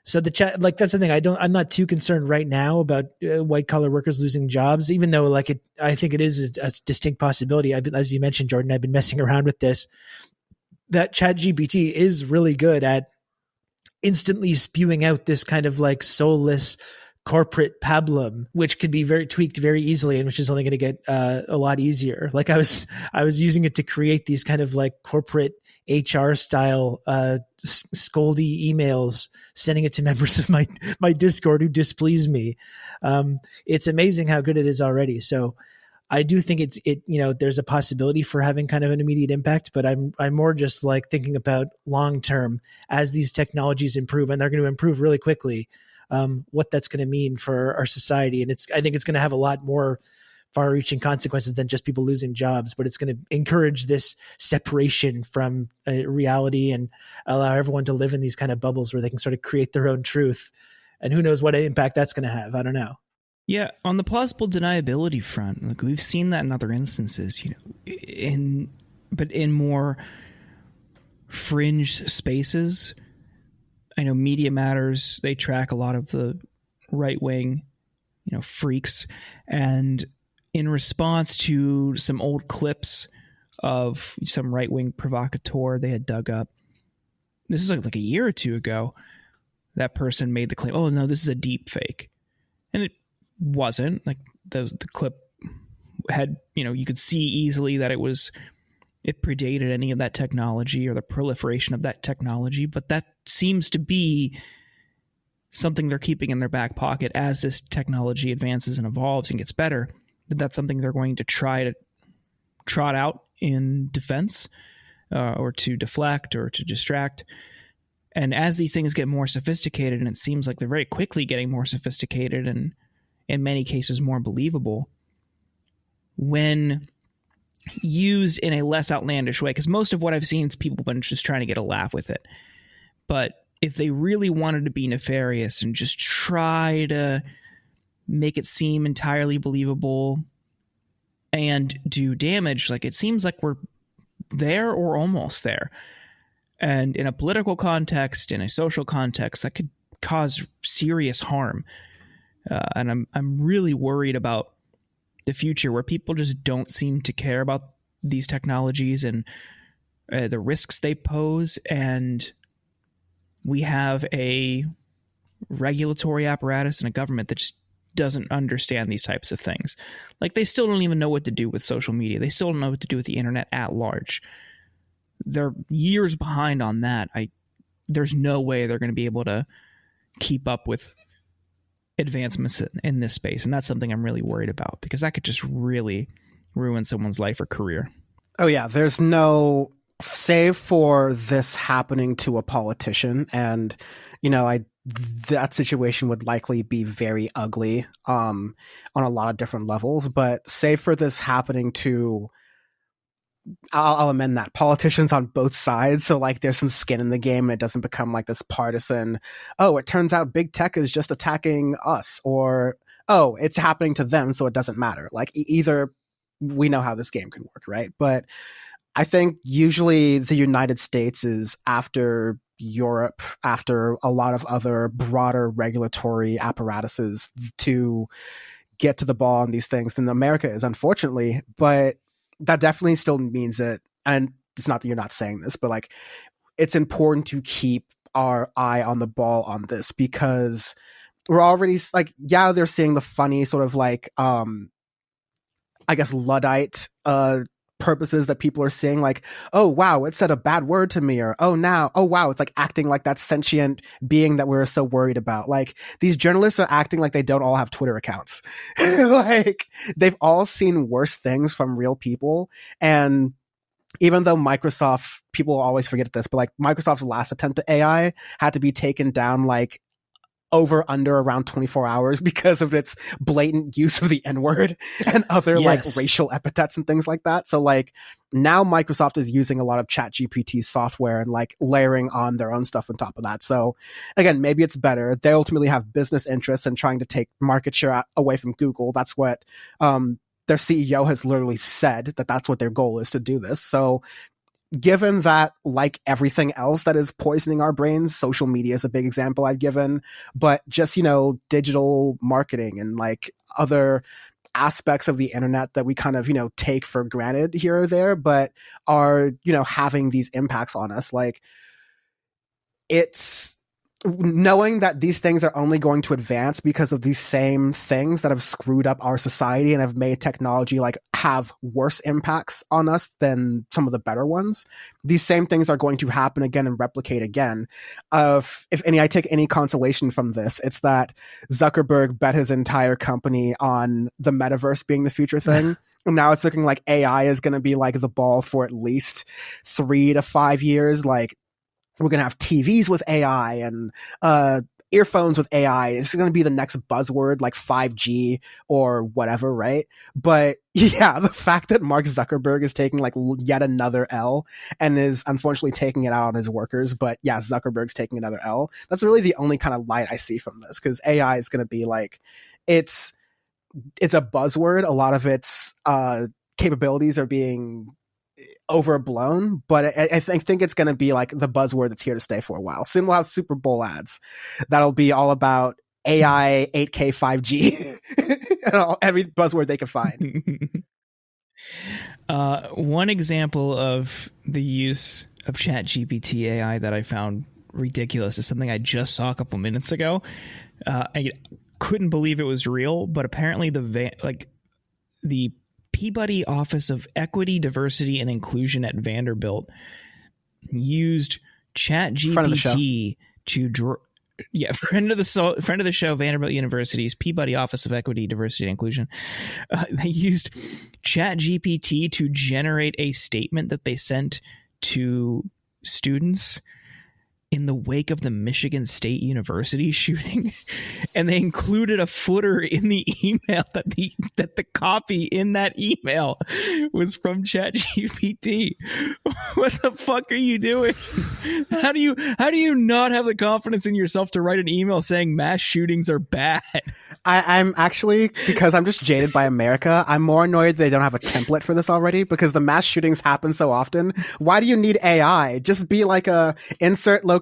So the chat, like that's the thing. I'm not too concerned right now about white collar workers losing jobs, even though I think it is a distinct possibility. As you mentioned, Jordan, I've been messing around with this. That ChatGPT is really good at instantly spewing out this kind of like soulless corporate pablum, which could be very tweaked very easily, and which is only going to get a lot easier. Like I was using it to create these kind of like corporate HR style scoldy emails, sending it to members of my Discord who displease me. It's amazing how good it is already. So I do think there's a possibility for having kind of an immediate impact, but I'm more just like thinking about long term as these technologies improve, and they're going to improve really quickly. What that's going to mean for our society, and I think it's going to have a lot more far-reaching consequences than just people losing jobs. But it's going to encourage this separation from reality and allow everyone to live in these kind of bubbles where they can sort of create their own truth. And who knows what impact that's going to have? I don't know. Yeah, on the plausible deniability front, like we've seen that in other instances, but in more fringe spaces. I know Media Matters, they track a lot of the right-wing, freaks, and in response to some old clips of some right-wing provocateur they had dug up, this is like a year or two ago, that person made the claim, oh no, this is a deep fake. And it wasn't. Like the clip had, you could see easily that it predated any of that technology or the proliferation of that technology, but that seems to be something they're keeping in their back pocket as this technology advances and evolves and gets better. That's something they're going to try to trot out in defense or to deflect or to distract. And as these things get more sophisticated, and it seems like they're very quickly getting more sophisticated and in many cases more believable, when used in a less outlandish way, because most of what I've seen is people been just trying to get a laugh with it. But if they really wanted to be nefarious and just try to make it seem entirely believable and do damage, like it seems like we're there or almost there. And in a political context, in a social context, that could cause serious harm. And I'm really worried about the future, where people just don't seem to care about these technologies and the risks they pose. And we have a regulatory apparatus and a government that just doesn't understand these types of things. Like they still don't even know what to do with social media. They still don't know what to do with the internet at large. They're years behind on that. There's no way they're going to be able to keep up with advancements in this space. And that's something I'm really worried about, because that could just really ruin someone's life or career. Oh yeah, there's no save for this happening to a politician, and that situation would likely be very ugly on a lot of different levels, but save for this happening to, I'll amend that, politicians on both sides, so like there's some skin in the game and it doesn't become like this partisan, oh, it turns out big tech is just attacking us, or oh, it's happening to them so it doesn't matter. Like either we know how this game can work, right? But I think usually the United States is after Europe, after a lot of other broader regulatory apparatuses to get to the ball on these things than America is, unfortunately. But that definitely still means that, and it's not that you're not saying this, but like it's important to keep our eye on the ball on this, because we're already like, yeah, they're seeing the funny sort of like, I guess Luddite purposes that people are seeing, like, oh wow, it said a bad word to me, or oh wow, it's like acting like that sentient being that we're so worried about. Like these journalists are acting like they don't all have Twitter accounts. Like they've all seen worse things from real people. And even though Microsoft, people always forget this, but like Microsoft's last attempt at AI had to be taken down like under around 24 hours because of its blatant use of the N-word and other like racial epithets and things like that. So like now Microsoft is using a lot of ChatGPT software and like layering on their own stuff on top of that. So again, maybe it's better. They ultimately have business interests in trying to take market share away from Google. That's what their CEO has literally said, that that's what their goal is, to do this. So given that, like everything else that is poisoning our brains, social media is a big example I've given, but just, digital marketing and like other aspects of the internet that we kind of, take for granted here or there, but are, having these impacts on us. Like it's knowing that these things are only going to advance because of these same things that have screwed up our society and have made technology like have worse impacts on us than some of the better ones. These same things are going to happen again and replicate again. If I take any consolation from this, it's that Zuckerberg bet his entire company on the metaverse being the future thing. And now it's looking like AI is going to be like the ball for at least 3 to 5 years. Like, we're going to have TVs with AI and earphones with AI. It's going to be the next buzzword, like 5G or whatever, right? But yeah, the fact that Mark Zuckerberg is taking like yet another L and is unfortunately taking it out on his workers, but yeah, Zuckerberg's taking another L. That's really the only kind of light I see from this, because AI is going to be like, it's a buzzword. A lot of its capabilities are being overblown, but I think it's going to be like the buzzword that's here to stay for a while. Soon we'll have Super Bowl ads that'll be all about AI, 8K, 5G, and every buzzword they can find. One example of the use of ChatGPT AI that I found ridiculous is something I just saw a couple minutes ago. I couldn't believe it was real, but apparently the Peabody Office of Equity, Diversity, and Inclusion at Vanderbilt used ChatGPT friend of the show, Vanderbilt University's Peabody Office of Equity, Diversity, and Inclusion. They used ChatGPT to generate a statement that they sent to students in the wake of the Michigan State University shooting, and they included a footer in the email that the copy in that email was from ChatGPT. What the fuck are you doing? How do you not have the confidence in yourself to write an email saying mass shootings are bad? I'm actually, because I'm just jaded by America, I'm more annoyed they don't have a template for this already, because the mass shootings happen so often. Why do you need AI? Just be like a insert location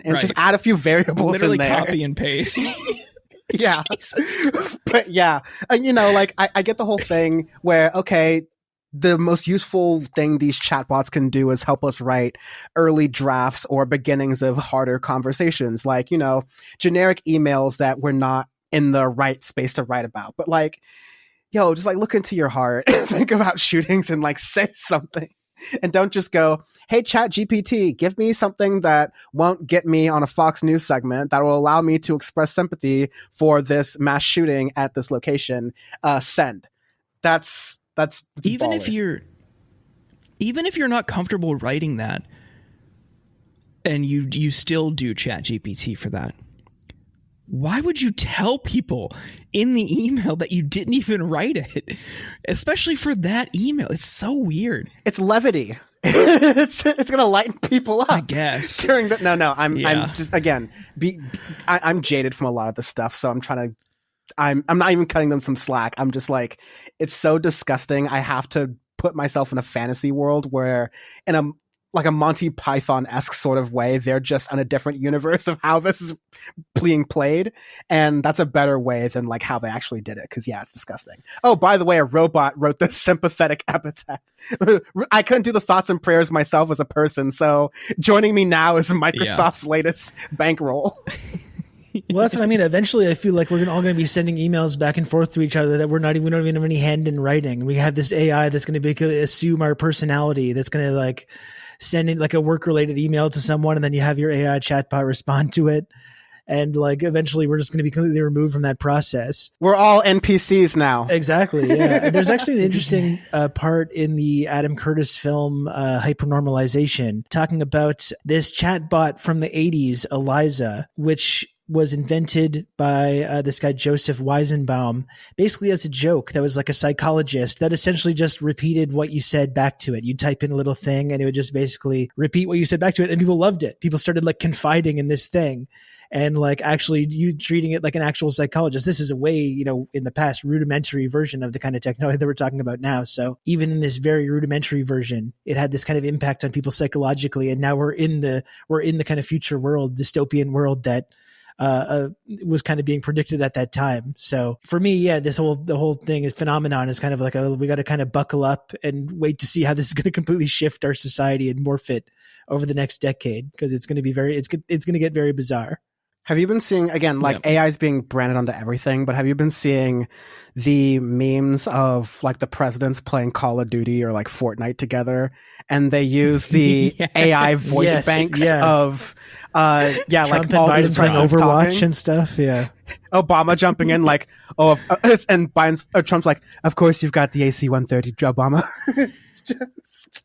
and just add a few variables literally in there. Copy and paste. Yeah. But yeah, like I get the whole thing where, okay, the most useful thing these chatbots can do is help us write early drafts or beginnings of harder conversations, like, generic emails that we're not in the right space to write about. But like, just like look into your heart and think about shootings and like say something. And don't just go, hey, ChatGPT, give me something that won't get me on a Fox News segment that will allow me to express sympathy for this mass shooting at this location. Send. That's even baller. if you're even if you're not comfortable writing that, and you still do ChatGPT for that, why would you tell people in the email that you didn't even write it? Especially for that email. It's so weird. It's levity. it's gonna lighten people up, I guess. During the I'm just, again, I'm jaded from a lot of this stuff, so I'm not even cutting them some slack. I'm just like, it's so disgusting. I have to put myself in a fantasy world where, in a Monty Python-esque sort of way, they're just on a different universe of how this is being played, and that's a better way than like how they actually did it, because it's disgusting. Oh, by the way, a robot wrote this sympathetic epithet. I couldn't do the thoughts and prayers myself as a person, so joining me now is Microsoft's latest bankroll. Well, that's what I mean. Eventually, I feel like we're all going to be sending emails back and forth to each other that we don't even have any hand in writing. We have this AI that's going to assume our personality, that's going to like send in like a work-related email to someone, and then you have your AI chatbot respond to it. And like eventually we're just going to be completely removed from that process. We're all NPCs now. Exactly. Yeah. And there's actually an interesting part in the Adam Curtis film Hypernormalization, talking about this chatbot from the 80s, Eliza, which was invented by this guy, Joseph Weizenbaum, basically as a joke. That was like a psychologist that essentially just repeated what you said back to it. You'd type in a little thing and it would just basically repeat what you said back to it. And people loved it. People started like confiding in this thing and like actually you treating it like an actual psychologist. This is a way, in the past, rudimentary version of the kind of technology that we're talking about now. So even in this very rudimentary version, it had this kind of impact on people psychologically. And now we're in the kind of future world, dystopian world that was kind of being predicted at that time. So for me, the whole thing is phenomenon is kind of like we got to kind of buckle up and wait to see how this is going to completely shift our society and morph it over the next decade, because it's going to be it's going to get very bizarre. Have you been seeing, again, like AI is being branded onto everything, but have you been seeing the memes of like the presidents playing Call of Duty or like Fortnite together, and they use the AI voice banks of Trump like and all Biden these playing presidents Overwatch talking. and stuff. Yeah. Obama jumping in like, and Biden's Trump's like, of course you've got the AC-130, Obama. It's just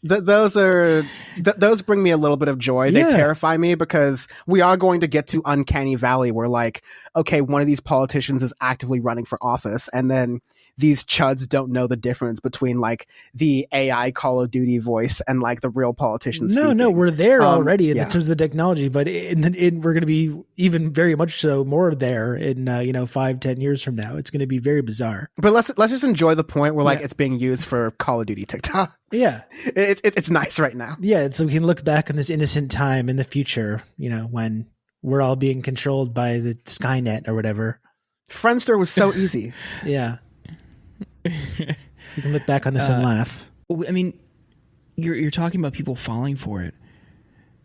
those bring me a little bit of joy. They terrify me because we are going to get to uncanny valley where like, okay, one of these politicians is actively running for office, and then these chuds don't know the difference between like the AI Call of Duty voice and like the real politicians. No, we're there already in terms of the technology, but we're going to be even very much so more there in 5-10 years from now. It's going to be very bizarre. But let's just enjoy the point where like it's being used for Call of Duty TikTok. Yeah, it's nice right now. Yeah, so we can look back on this innocent time in the future, when we're all being controlled by the Skynet or whatever. Friendster was so easy. Yeah. You can look back on this and laugh. I mean, you're talking about people falling for it.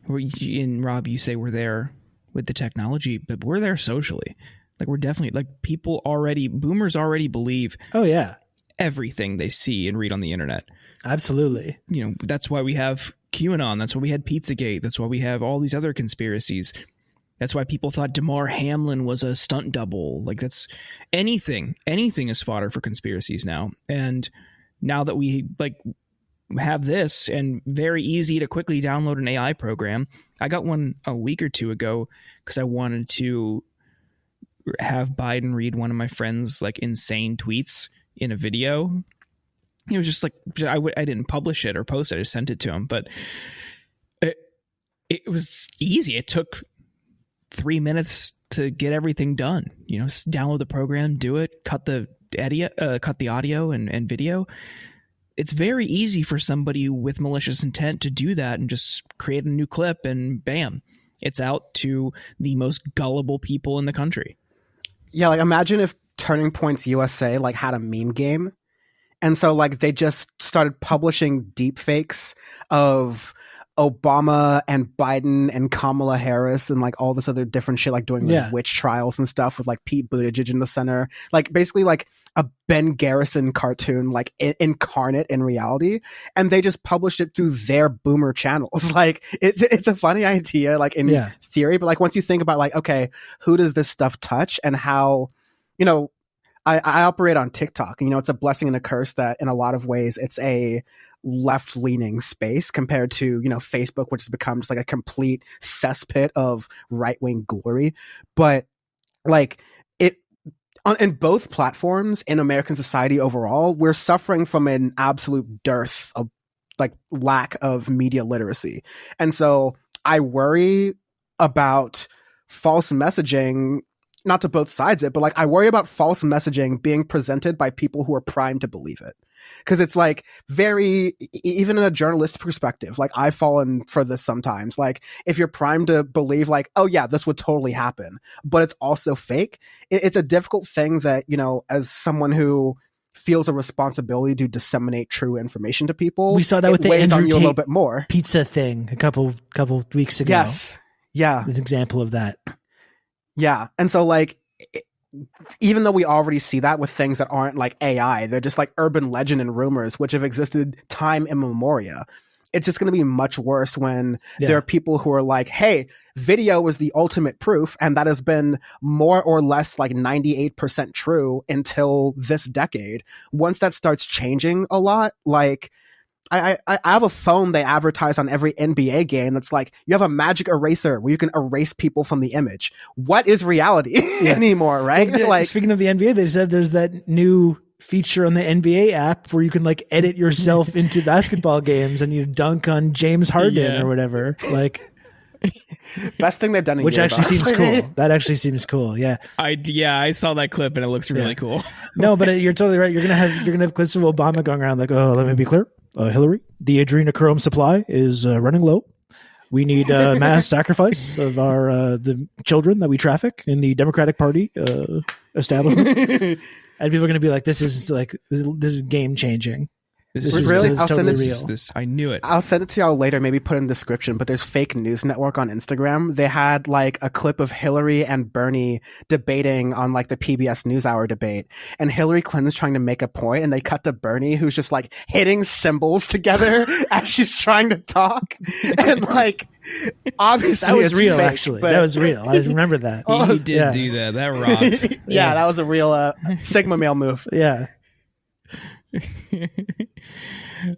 And Rob, you say we're there with the technology, but we're there socially. Like we're definitely like boomers already believe. Oh yeah, everything they see and read on the internet. Absolutely. That's why we have QAnon. That's why we had Pizzagate. That's why we have all these other conspiracies. That's why people thought Damar Hamlin was a stunt double. Like that's anything is fodder for conspiracies now. And now that we have this and very easy to quickly download an AI program. I got one a week or two ago because I wanted to have Biden read one of my friend's like insane tweets in a video. It was just like, I didn't publish it or post it. I just sent it to him, but it was easy. It took 3 minutes to get everything done. Download the program, do it, cut the audio and video. It's very easy for somebody with malicious intent to do that and just create a new clip and bam, it's out to the most gullible people in the country. Yeah, like imagine if Turning Points USA like had a meme game. And so like they just started publishing deepfakes of Obama and Biden and Kamala Harris and like all this other different shit, like doing like witch trials and stuff with like Pete Buttigieg in the center, like basically like a Ben Garrison cartoon, like incarnate in reality. And they just published it through their boomer channels. Like it's a funny idea, like in theory, but like once you think about like, okay, who does this stuff touch and how, I operate on TikTok. It's a blessing and a curse that in a lot of ways it's a left-leaning space compared to, Facebook, which has become just like a complete cesspit of right-wing goolery. But like in both platforms in American society overall, we're suffering from an absolute dearth of like lack of media literacy. And so I worry about false messaging, not to both sides it, but like I worry about false messaging being presented by people who are primed to believe it. Because it's like even in a journalistic perspective, like I've fallen for this sometimes. Like if you're primed to believe like, oh yeah, this would totally happen, but it's also fake. It's a difficult thing that, as someone who feels a responsibility to disseminate true information to people. We saw that with the weighs on Andrew you a Tate little bit more. pizza thing a couple weeks ago. Yes. Yeah. An example of that. Yeah. And so like, even though we already see that with things that aren't like AI, they're just like urban legend and rumors, which have existed time immemorial. It's just going to be much worse when there are people who are like, hey, video is the ultimate proof. And that has been more or less like 98% true until this decade. Once that starts changing a lot, like I have a phone they advertise on every NBA game that's like, you have a magic eraser where you can erase people from the image. What is reality anymore, right? Well, like, speaking of the NBA, they said there's that new feature on the NBA app where you can like edit yourself into basketball games and you dunk on James Harden or whatever. Like, best thing they've done in which years, actually honestly. seems cool. That actually seems cool. Yeah. I saw that clip and it looks really cool. No, but you're totally right. You're gonna have clips of Obama going around like, oh, let me be clear. Hillary, the adrenochrome supply is running low. We need mass sacrifice of the children that we traffic in the Democratic Party establishment. And people are going to be like, this is game changing. This Really? is totally real. I knew it. I'll send it to y'all later, maybe put in the description, but there's Fake News Network on Instagram. They had like a clip of Hillary and Bernie debating on like the PBS NewsHour debate. And Hillary Clinton's trying to make a point and they cut to Bernie who's just like hitting symbols together as she's trying to talk. And like, obviously that was it's real, fake, actually. but That was real. I remember that. He did do that. That rocked. yeah, that was a real Sigma male move. Yeah.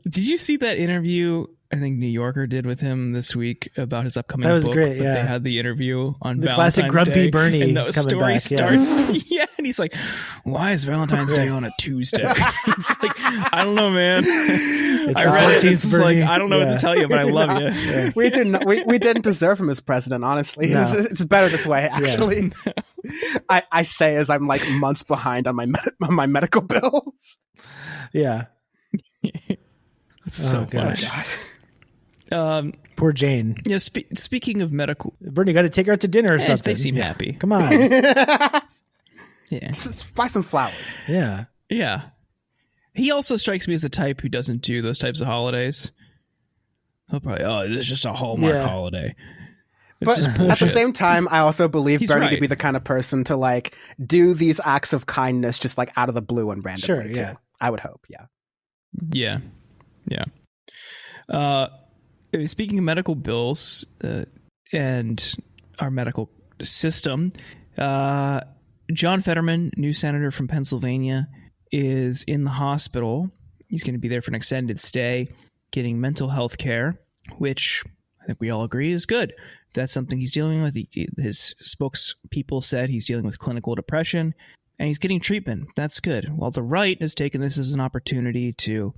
Did you see that interview I think New Yorker did with him this week about his upcoming book? That was great, but yeah. They had the interview on the Valentine's classic grumpy Day, Bernie and the coming story back. starts. Yeah, and he's like, "Why is Valentine's Day on a Tuesday?" It's like, I don't know, man. It's I the read it. 14th It's Bernie. like, I don't know what to tell you, but I love you. Yeah. We didn't deserve him as president, honestly. No. It's better this way, actually. I say as I'm like months behind on my medical bills. Yeah. It's so funny. Poor Jane. You know, speaking of medical, Bernie, got to take her out to dinner or something. they seem happy. Come on. Yeah, Just buy some flowers. Yeah. yeah. He also strikes me as the type who doesn't do those types of holidays. He'll probably, it's just a Hallmark holiday. But at the same time, I also believe He's Bernie right. to be the kind of person to like do these acts of kindness just like out of the blue and randomly Sure, yeah. too. I would hope, yeah. Yeah. Speaking of medical bills and our medical system, John Fetterman, new senator from Pennsylvania, is in the hospital. He's going to be there for an extended stay, getting mental health care, which I think we all agree is good. If that's something he's dealing with. His spokespeople said he's dealing with clinical depression, and he's getting treatment. That's good. While the right has taken this as an opportunity to,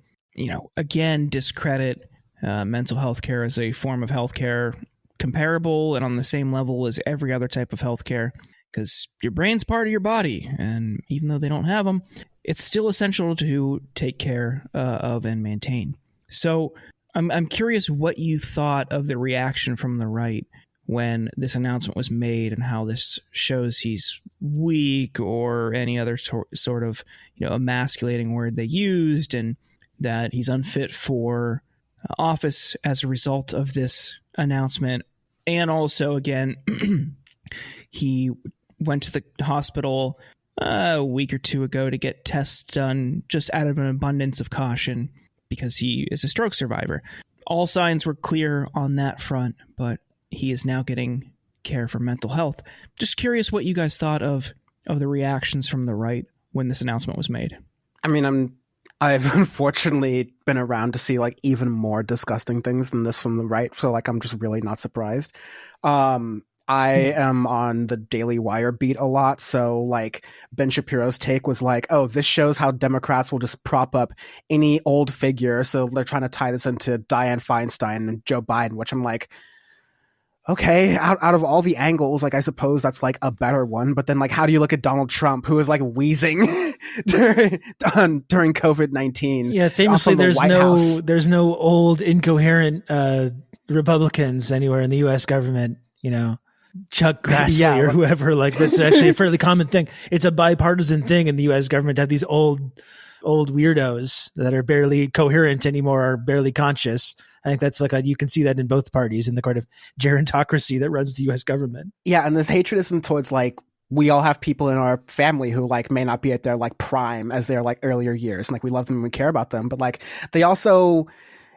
again, discredit mental health care as a form of health care comparable and on the same level as every other type of health care, because your brain's part of your body, and even though they don't have them, it's still essential to take care of and maintain. So I'm curious what you thought of the reaction from the right when this announcement was made, and how this shows he's weak or any other sort of emasculating word they used, and that he's unfit for office as a result of this announcement. And also, again, he went to the hospital a week or two ago to get tests done just out of an abundance of caution because he is a stroke survivor. All signs were clear on that front, but he is now getting care for mental health. Just curious what you guys thought of the reactions from the right when this announcement was made. I mean, I'm I've unfortunately been around to see like even more disgusting things than this from the right. So like, I'm just really not surprised. I am on the Daily Wire beat a lot. So like Ben Shapiro's take was like, oh, this shows how Democrats will just prop up any old figure. So they're trying to tie this into Dianne Feinstein and Joe Biden, which I'm like, okay, out of all the angles, like I suppose that's like a better one. But then like, how do you look at Donald Trump, who is like wheezing during COVID-19? Yeah, famously, there's no old incoherent Republicans anywhere in the U.S. government. You know, Chuck Grassley or whoever. Like that's actually a fairly common thing. It's a bipartisan thing in the U.S. government to have these old weirdos that are barely coherent anymore, or barely conscious. I think that's like you can see that in both parties in the kind of gerontocracy that runs the U.S. government. Yeah, and this hatred isn't towards like, we all have people in our family who like may not be at their like prime as their like earlier years, and like we love them and we care about them, but like they also,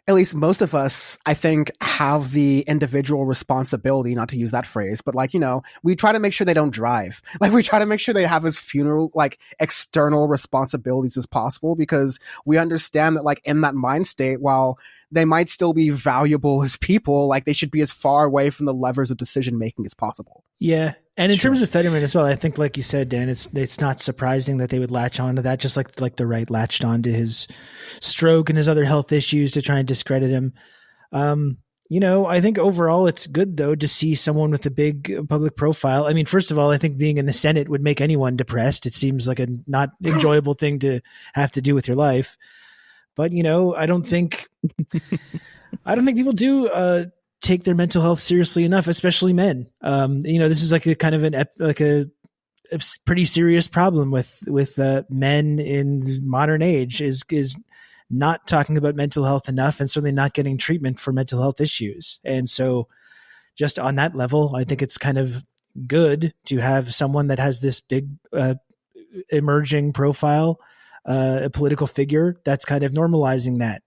at least most of us, I think, have the individual responsibility, not to use that phrase, but like, you know, we try to make sure they don't drive. Like we try to make sure they have as few like external responsibilities as possible, because we understand that like in that mind state, while they might still be valuable as people, like they should be as far away from the levers of decision making as possible. Yeah. And in terms of Fetterman as well, I think, like you said, Dan, it's not surprising that they would latch onto that, just like the right latched onto his stroke and his other health issues to try and discredit him. You know, I think overall it's good, though, to see someone with a big public profile. I mean, first of all, I think being in the Senate would make anyone depressed. It seems like a not enjoyable thing to have to do with your life. But, you know, I don't think people do take their mental health seriously enough, especially men. You know, this is like a kind of a pretty serious problem with men in the modern age is not talking about mental health enough, and certainly not getting treatment for mental health issues. And so just on that level, I think it's kind of good to have someone that has this big emerging profile, a political figure that's kind of normalizing that,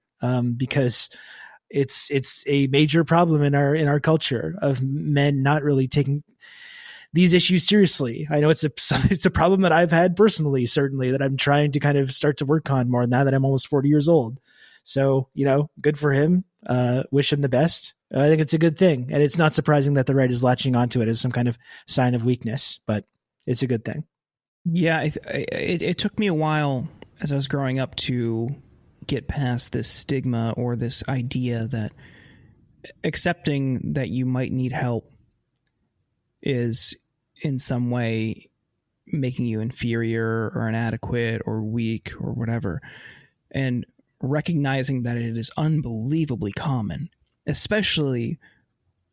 because it's a major problem in our culture of men not really taking these issues seriously. I know it's a problem that I've had personally, certainly, that I'm trying to kind of start to work on more now that I'm almost 40 years old. So, you know, good for him. Wish him the best. I think it's a good thing. And it's not surprising that the right is latching onto it as some kind of sign of weakness, but it's a good thing. Yeah, it took me a while as I was growing up to get past this stigma or this idea that accepting that you might need help is in some way making you inferior or inadequate or weak or whatever. And recognizing that it is unbelievably common, especially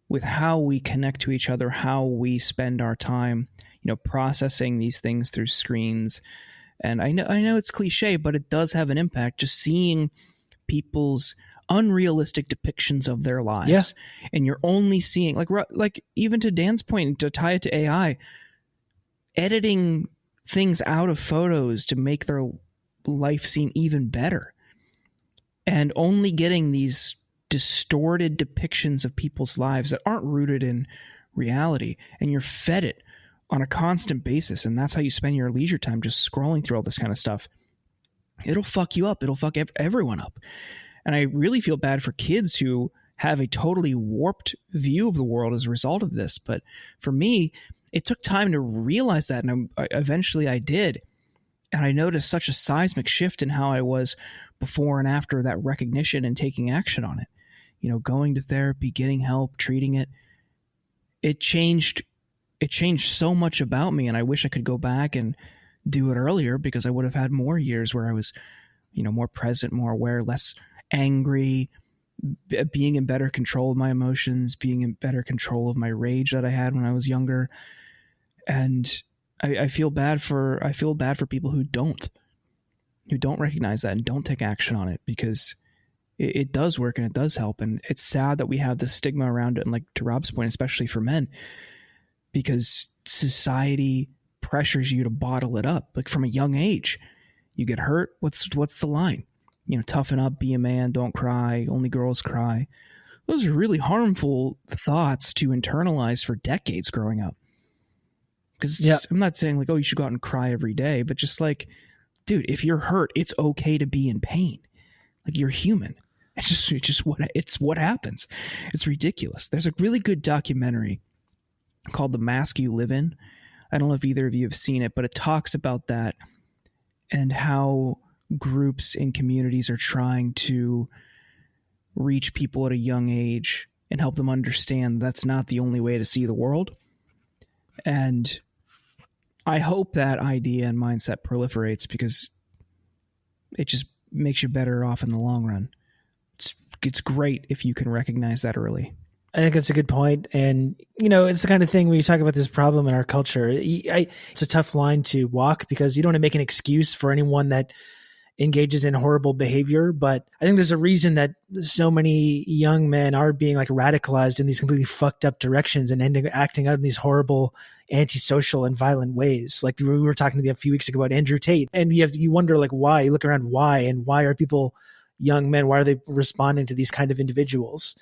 with how we connect to each other, how we spend our time, you know, processing these things through screens. And I know it's cliche, but it does have an impact, just seeing people's unrealistic depictions of their lives. Yeah. And you're only seeing, like even to Dan's point, to tie it to AI, editing things out of photos to make their life seem even better, and only getting these distorted depictions of people's lives that aren't rooted in reality. And you're fed it on a constant basis, and that's how you spend your leisure time, just scrolling through all this kind of stuff. It'll fuck you up. It'll fuck everyone up. And I really feel bad for kids who have a totally warped view of the world as a result of this. But for me, it took time to realize that, and eventually I did. And I noticed such a seismic shift in how I was before and after that recognition and taking action on it. You know, going to therapy, getting help, treating it. It changed so much about me, and I wish I could go back and do it earlier, because I would have had more years where I was, you know, more present, more aware, less angry, being in better control of my emotions, being in better control of my rage that I had when I was younger. And I feel bad for people who don't recognize that and don't take action on it, because it does work and it does help. And it's sad that we have the stigma around it. And like to Rob's point, especially for men, because society pressures you to bottle it up. Like from a young age, you get hurt. What's the line? You know, toughen up, be a man, don't cry, only girls cry. Those are really harmful thoughts to internalize for decades growing up. Because I'm not saying like, oh, you should go out and cry every day, but just like dude, if you're hurt, it's okay to be in pain. Like, you're human. It's what happens. It's ridiculous. There's a really good documentary called The Mask You Live In. I don't know if either of you have seen it, but it talks about that and how groups and communities are trying to reach people at a young age and help them understand that's not the only way to see the world. And I hope that idea and mindset proliferates, because it just makes you better off in the long run. It's great if you can recognize that early. I think that's a good point. And, it's the kind of thing when you talk about this problem in our culture, it's a tough line to walk, because you don't want to make an excuse for anyone that engages in horrible behavior. But I think there's a reason that so many young men are being like radicalized in these completely fucked up directions and ending acting out in these horrible antisocial and violent ways. Like we were talking a few weeks ago about Andrew Tate, and you wonder like why. You look around, why are people, young men, why are they responding to these kind of individuals?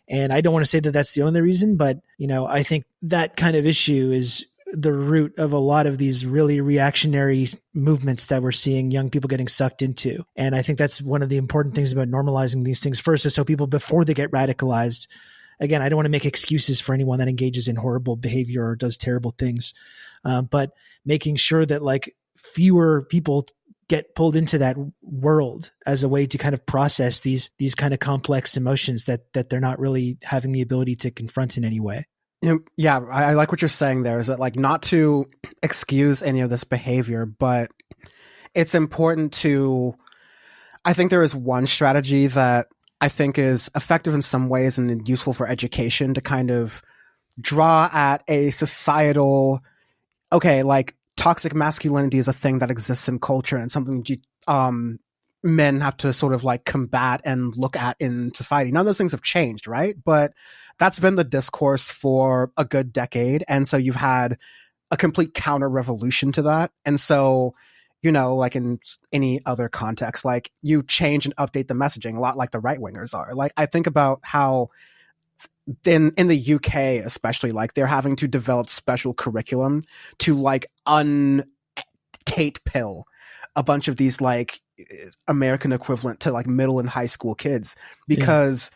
And I don't want to say that that's the only reason, but I think that kind of issue is the root of a lot of these really reactionary movements that we're seeing young people getting sucked into. And I think that's one of the important things about normalizing these things first, is so people, before they get radicalized, again, I don't want to make excuses for anyone that engages in horrible behavior or does terrible things, but making sure that like fewer people get pulled into that world as a way to kind of process these kind of complex emotions that they're not really having the ability to confront in any way. Yeah, I like what you're saying there, is that like not to excuse any of this behavior, but it's important to, I think there is one strategy that I think is effective in some ways and useful for education, to kind of draw at a societal, okay, like toxic masculinity is a thing that exists in culture and something men have to sort of like combat and look at in society. None of those things have changed, right? But that's been the discourse for a good decade. And so you've had a complete counter revolution to that. And so, like in any other context, like you change and update the messaging a lot like the right wingers are. Like I think about how in the UK, especially, like they're having to develop special curriculum to like Tate pill a bunch of these like American equivalent to like middle and high school kids, because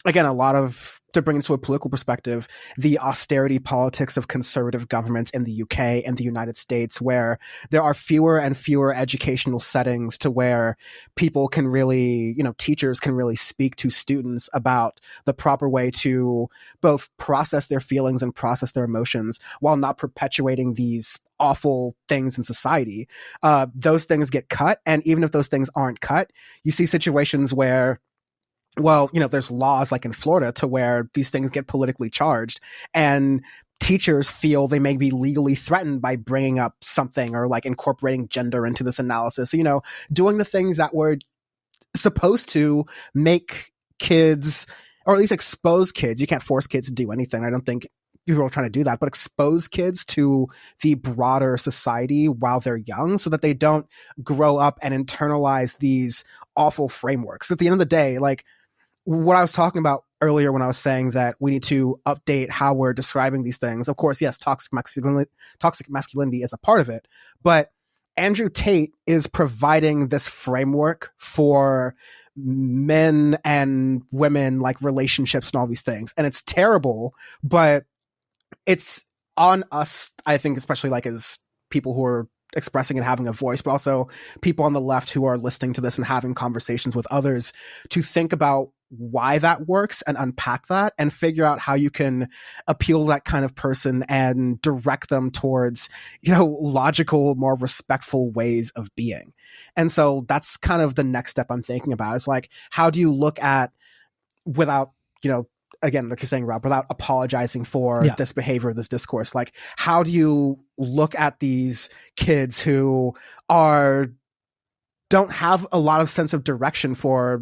again, a lot of, to bring it to a political perspective, the austerity politics of conservative governments in the UK and the United States, where there are fewer and fewer educational settings to where people can really, teachers can really speak to students about the proper way to both process their feelings and process their emotions while not perpetuating these awful things in society. Those things get cut. And even if those things aren't cut, you see situations where, well, there's laws like in Florida to where these things get politically charged, and teachers feel they may be legally threatened by bringing up something or like incorporating gender into this analysis, doing the things that were supposed to make kids, or at least expose kids. You can't force kids to do anything. I don't think people are trying to do that, but expose kids to the broader society while they're young so that they don't grow up and internalize these awful frameworks. At the end of the day, like, what I was talking about earlier when I was saying that we need to update how we're describing these things. Of course, yes, toxic masculinity is a part of it, but Andrew Tate is providing this framework for men and women, like relationships and all these things. And it's terrible, but it's on us, I think, especially like as people who are expressing and having a voice, but also people on the left who are listening to this and having conversations with others, to think about why that works and unpack that and figure out how you can appeal to that kind of person and direct them towards, logical, more respectful ways of being. And so that's kind of the next step I'm thinking about. It's like, how do you look at, without, again, like you're saying, Rob, without apologizing for this behavior, this discourse, like how do you look at these kids who don't have a lot of sense of direction for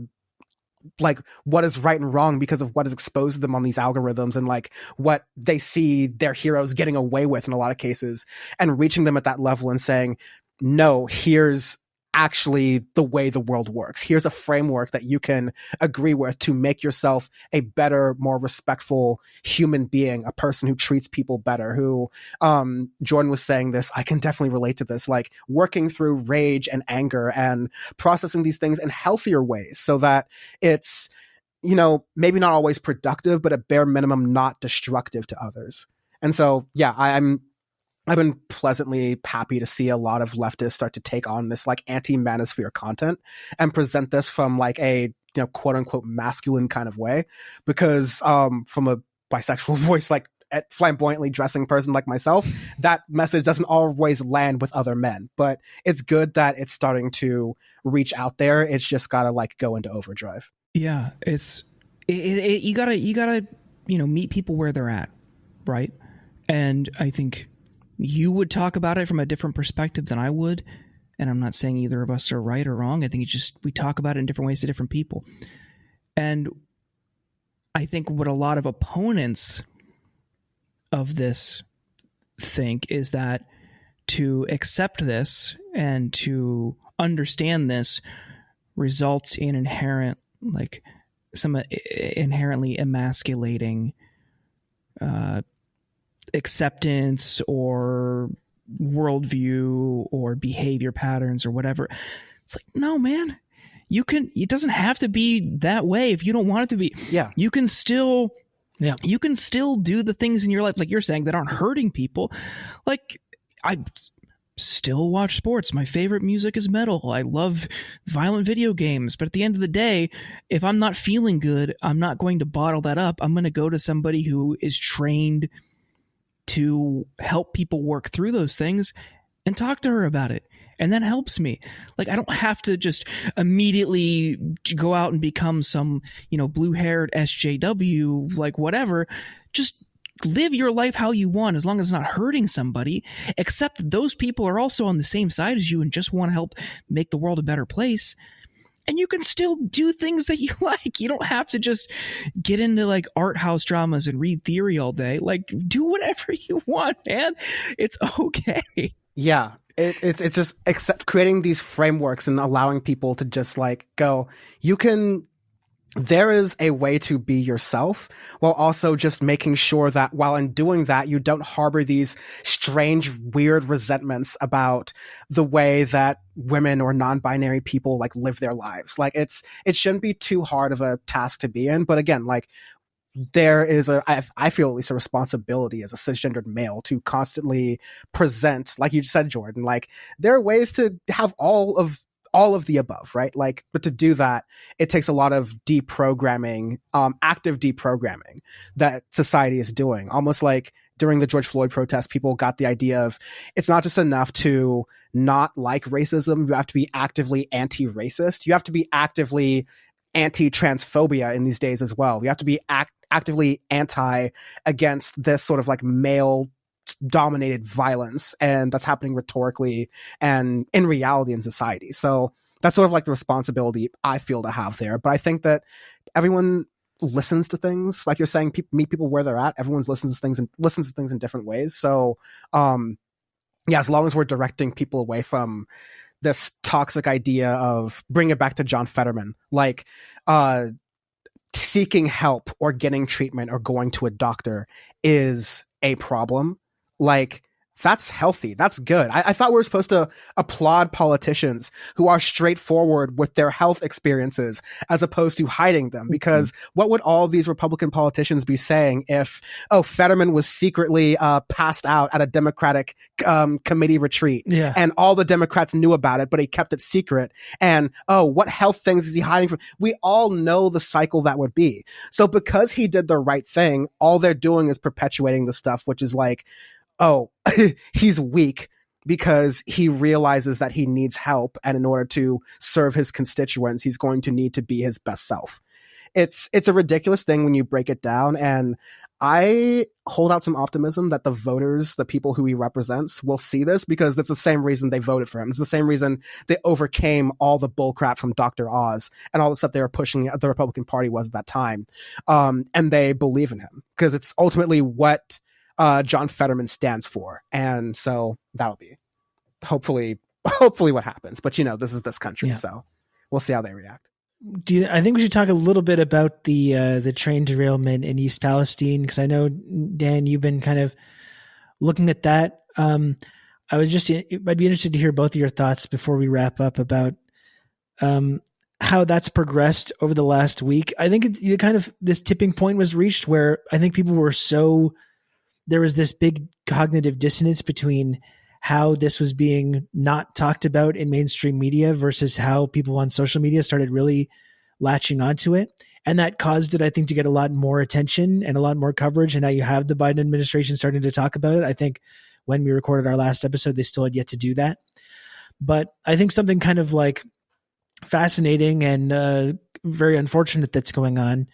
like what is right and wrong because of what is exposed to them on these algorithms and like what they see their heroes getting away with in a lot of cases, and reaching them at that level and saying, no, here's actually the way the world works. Here's a framework that you can agree with to make yourself a better, more respectful human being, a person who treats people better, who, Jordan was saying this, I can definitely relate to this, like working through rage and anger and processing these things in healthier ways so that it's, you know, maybe not always productive, but at bare minimum, not destructive to others. And so, yeah, I've been pleasantly happy to see a lot of leftists start to take on this like anti-manosphere content and present this from like a, you know, quote unquote masculine kind of way, because from a bisexual voice, like a flamboyantly dressing person like myself, that message doesn't always land with other men, but it's good that it's starting to reach out there. It's just got to like go into overdrive. Yeah. You gotta, you know, meet people where they're at. Right. And I think you would talk about it from a different perspective than I would. And I'm not saying either of us are right or wrong. I think it's just, we talk about it in different ways to different people. And I think what a lot of opponents of this think is that to accept this and to understand this results in some inherently emasculating acceptance or worldview or behavior patterns or whatever. It's like, no, man, it doesn't have to be that way if you don't want it to be. Yeah. You can still do the things in your life, like you're saying, that aren't hurting people. Like, I still watch sports. My favorite music is metal. I love violent video games. But at the end of the day, if I'm not feeling good, I'm not going to bottle that up. I'm going to go to somebody who is trained to help people work through those things and talk to her about it. And that helps me. Like, I don't have to just immediately go out and become some, you know, blue-haired SJW, like whatever. Just live your life how you want, as long as it's not hurting somebody, except that those people are also on the same side as you and just want to help make the world a better place. And you can still do things that you like. You don't have to just get into like art house dramas and read theory all day. Like, do whatever you want, man. It's okay. Yeah. It's just creating these frameworks and allowing people to just like go, there is a way to be yourself, while also just making sure that while in doing that, you don't harbor these strange, weird resentments about the way that women or non-binary people like live their lives. Like it shouldn't be too hard of a task to be in. But again, like there is I feel at least a responsibility as a cisgendered male to constantly present, like you said, Jordan, like there are ways to have all of the above, right? Like, but to do that, it takes a lot of deprogramming, active deprogramming that society is doing. Almost like during the George Floyd protest, people got the idea of it's not just enough to not like racism. You have to be actively anti-racist. You have to be actively anti-transphobia in these days as well. You have to be actively anti against this sort of like male dominated violence, and that's happening rhetorically and in reality in society. So that's sort of like the responsibility I feel to have there. But I think that everyone listens to things, like you're saying, meet people where they're at. Everyone's listens to things in different ways. So yeah, as long as we're directing people away from this toxic idea of, bring it back to John Fetterman, like seeking help or getting treatment or going to a doctor is a problem. Like, that's healthy. That's good. I thought we were supposed to applaud politicians who are straightforward with their health experiences as opposed to hiding them. Because what would all of these Republican politicians be saying if, Fetterman was secretly passed out at a Democratic committee retreat, and all the Democrats knew about it, but he kept it secret? And, what health things is he hiding from? We all know the cycle that would be. So because he did the right thing, all they're doing is perpetuating the stuff, which is like, he's weak because he realizes that he needs help. And in order to serve his constituents, he's going to need to be his best self. It's a ridiculous thing when you break it down. And I hold out some optimism that the voters, the people who he represents, will see this, because that's the same reason they voted for him. It's the same reason they overcame all the bullcrap from Dr. Oz and all the stuff they were pushing the Republican Party was at that time. And they believe in him because it's ultimately what John Fetterman stands for. And so that'll be hopefully hopefully what happens. But this is this country, Yeah. so we'll see how they react. I think we should talk a little bit about the train derailment in East Palestine, because I know, Dan, you've been kind of looking at that. I'd be interested to hear both of your thoughts before we wrap up about how that's progressed over the last week. I think this tipping point was reached where I think people were there was this big cognitive dissonance between how this was being not talked about in mainstream media versus how people on social media started really latching onto it. And that caused it, I think, to get a lot more attention and a lot more coverage. And now you have the Biden administration starting to talk about it. I think when we recorded our last episode, they still had yet to do that. But I think something kind of like fascinating and very unfortunate that's going on,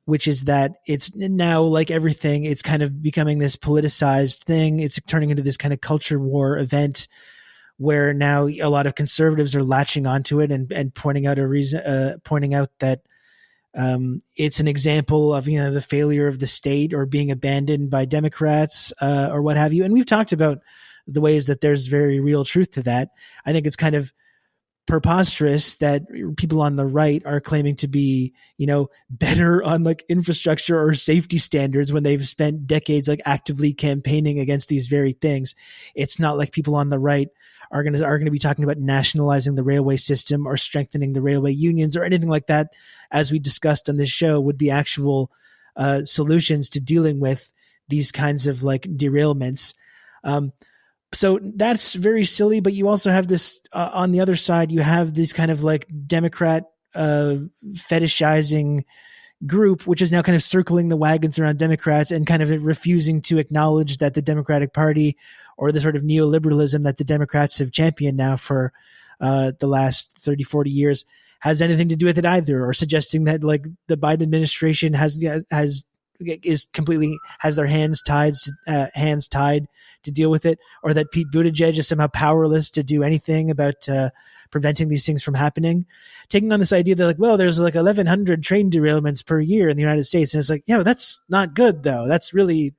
which is that it's now, like everything, it's kind of becoming this politicized thing. It's turning into this kind of culture war event where now a lot of conservatives are latching onto it and pointing out that it's an example of the failure of the state or being abandoned by Democrats or what have you. And we've talked about the ways that there's very real truth to that. I think it's kind of preposterous that people on the right are claiming to be, better on like infrastructure or safety standards when they've spent decades like actively campaigning against these very things. It's not like people on the right are going to be talking about nationalizing the railway system or strengthening the railway unions or anything like that, as we discussed on this show, would be actual solutions to dealing with these kinds of like derailments. So that's very silly, but you also have this on the other side, you have this kind of like Democrat fetishizing group, which is now kind of circling the wagons around Democrats and kind of refusing to acknowledge that the Democratic Party or the sort of neoliberalism that the Democrats have championed now for the last 30, 40 years has anything to do with it either, or suggesting that like the Biden administration has their hands tied to deal with it, or that Pete Buttigieg is somehow powerless to do anything about preventing these things from happening. Taking on this idea that like, well, there's like 1,100 train derailments per year in the United States, and it's like, that's not good though. That's pretty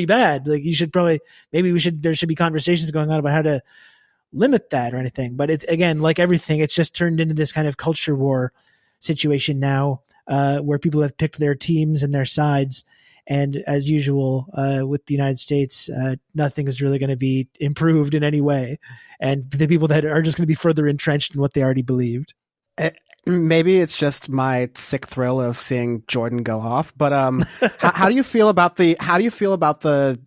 bad. Like there should be conversations going on about how to limit that or anything. But it's, again, like everything, it's just turned into this kind of culture war situation now. Where people have picked their teams and their sides. And as usual, with the United States, nothing is really going to be improved in any way. And the people that are just going to be further entrenched in what they already believed. Maybe it's just my sick thrill of seeing Jordan go off. But how do you feel about the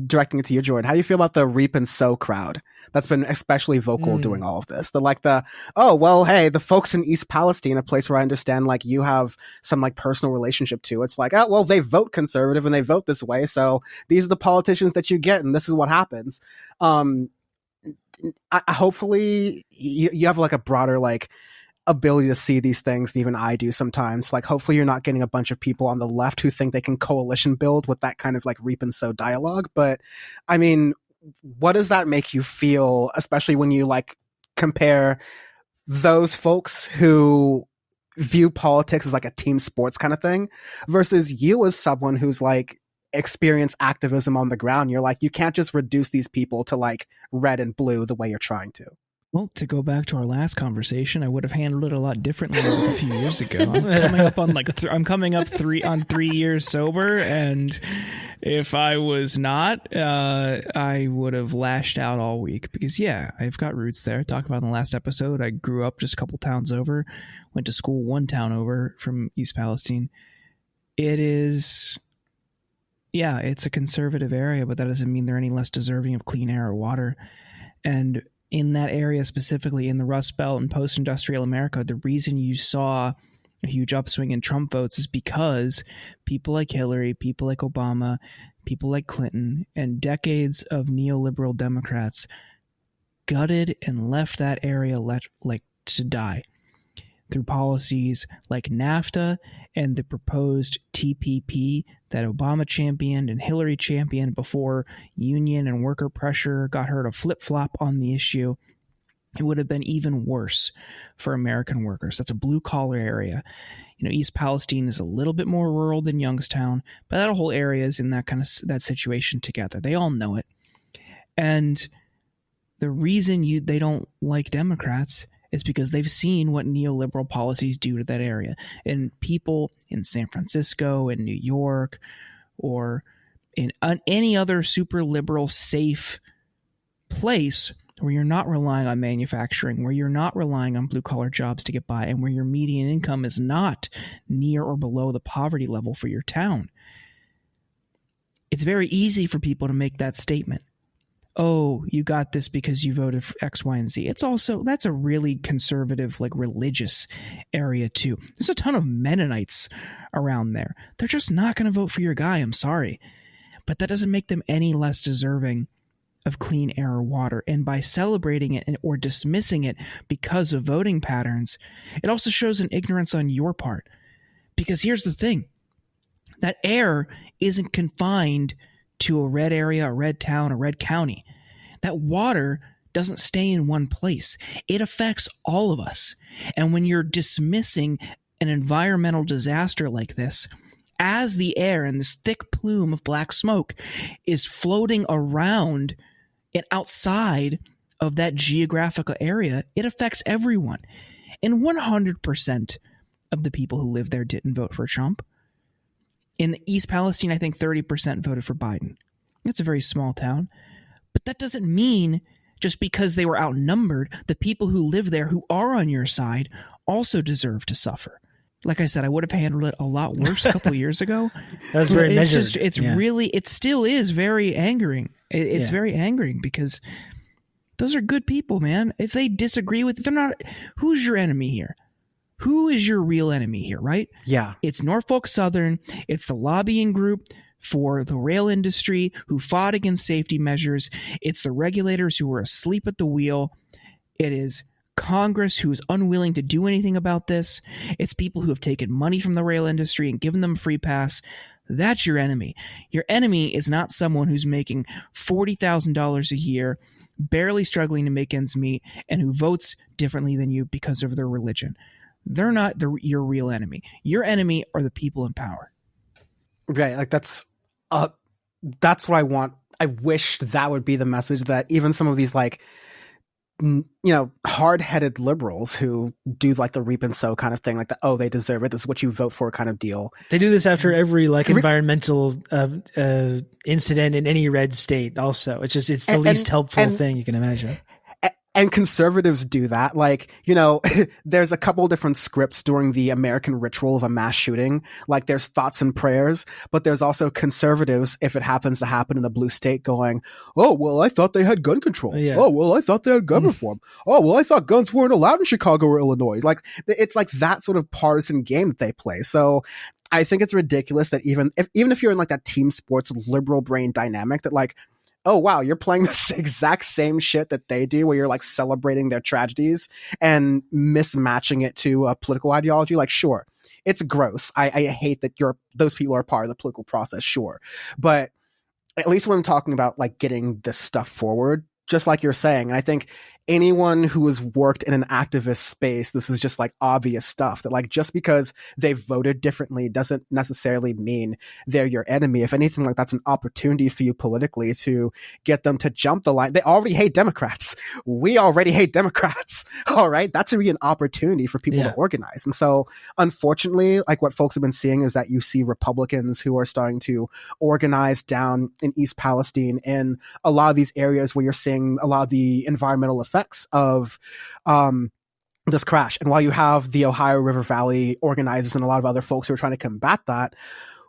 directing it to you, Jordan? How do you feel about the Reap and Sow crowd that's been especially vocal doing all of this? Hey, the folks in East Palestine, a place where I understand like you have some like personal relationship to. It's like, they vote conservative and they vote this way, so these are the politicians that you get, and this is what happens. Hopefully you have like a broader like ability to see these things than even I do sometimes. Like, hopefully you're not getting a bunch of people on the left who think they can coalition build with that kind of like reap and sow dialogue. But I mean, what does that make you feel, especially when you like compare those folks who view politics as like a team sports kind of thing versus you as someone who's like experienced activism on the ground? You're like, you can't just reduce these people to like red and blue the way you're trying to. Well, to go back to our last conversation, I would have handled it a lot differently a few years ago. I'm coming up 3 years sober, and if I was not, I would have lashed out all week because I've got roots there. Talked about in the last episode. I grew up just a couple towns over, went to school one town over from East Palestine. It is, it's a conservative area, but that doesn't mean they're any less deserving of clean air or water. And in that area, specifically in the Rust Belt and post-industrial America, the reason you saw a huge upswing in Trump votes is because people like Hillary, people like Obama, people like Clinton, and decades of neoliberal Democrats gutted and left that area to die through policies like NAFTA and the proposed TPP that Obama championed and Hillary championed before union and worker pressure got her to flip-flop on the issue. It would have been even worse for American workers. That's a blue-collar area. East Palestine is a little bit more rural than Youngstown, but that whole area is in that situation together. They all know it. And The reason they don't like Democrats is because they've seen what neoliberal policies do to that area. And people in San Francisco and New York or in any other super liberal, safe place where you're not relying on manufacturing, where you're not relying on blue-collar jobs to get by, and where your median income is not near or below the poverty level for your town. It's very easy for people to make that statement. Oh, you got this because you voted for X, Y, and Z. It's also, that's a really conservative, like religious area too. There's a ton of Mennonites around there. They're just not going to vote for your guy. I'm sorry. But that doesn't make them any less deserving of clean air or water. And by celebrating it or dismissing it because of voting patterns, it also shows an ignorance on your part. Because here's the thing. That air isn't confined to a red area, a red town, a red county. That water doesn't stay in one place. It affects all of us. And when you're dismissing an environmental disaster like this, as the air and this thick plume of black smoke is floating around and outside of that geographical area, it affects everyone. And 100% of the people who live there didn't vote for Trump. In the East Palestine, I think 30% voted for Biden. It's a very small town. But that doesn't mean just because they were outnumbered, the people who live there who are on your side also deserve to suffer. Like I said, I would have handled it a lot worse a couple of years ago. That was very measured. Really, it still is very angering. It's very angering because those are good people, man. If they disagree with it, they're not. Who's your enemy here? Who is your real enemy here, right? Yeah. It's Norfolk Southern. It's the lobbying group for the rail industry who fought against safety measures. It's the regulators who were asleep at the wheel. It is Congress who is unwilling to do anything about this. It's people who have taken money from the rail industry and given them a free pass. That's your enemy. Your enemy is not someone who's making $40,000 a year, barely struggling to make ends meet, and who votes differently than you because of their religion. They're not your real enemy. Your enemy are the people in power. Right. Like that's what I want. I wish that would be the message, that even some of these like, hard-headed liberals who do like the reap and sow kind of thing, like they deserve it, this is what you vote for kind of deal. They do this after every environmental incident in any red state also. It's the least helpful thing you can imagine. And conservatives do that. Like, there's a couple different scripts during the American ritual of a mass shooting. Like there's thoughts and prayers, but there's also conservatives, if it happens to happen in a blue state, going, oh, well, I thought they had gun control. Yeah. Oh, well, I thought they had gun reform. Oh, well, I thought guns weren't allowed in Chicago or Illinois. Like it's like that sort of partisan game that they play. So I think it's ridiculous that even if you're in like that team sports liberal brain dynamic, that like, oh, wow, you're playing this exact same shit that they do, where you're like celebrating their tragedies and mismatching it to a political ideology. Like, sure, it's gross. I hate that those people are part of the political process, sure. But at least when I'm talking about like getting this stuff forward, just like you're saying, and I think anyone who has worked in an activist space, this is just like obvious stuff, that like just because they voted differently doesn't necessarily mean they're your enemy. If anything, like that's an opportunity for you politically to get them to jump the line. They already hate Democrats. We already hate Democrats. All right. That's really an opportunity for people to organize. And so unfortunately, like what folks have been seeing is that you see Republicans who are starting to organize down in East Palestine, in a lot of these areas where you're seeing a lot of the environmental effects of this crash. And while you have the Ohio River Valley organizers and a lot of other folks who are trying to combat that,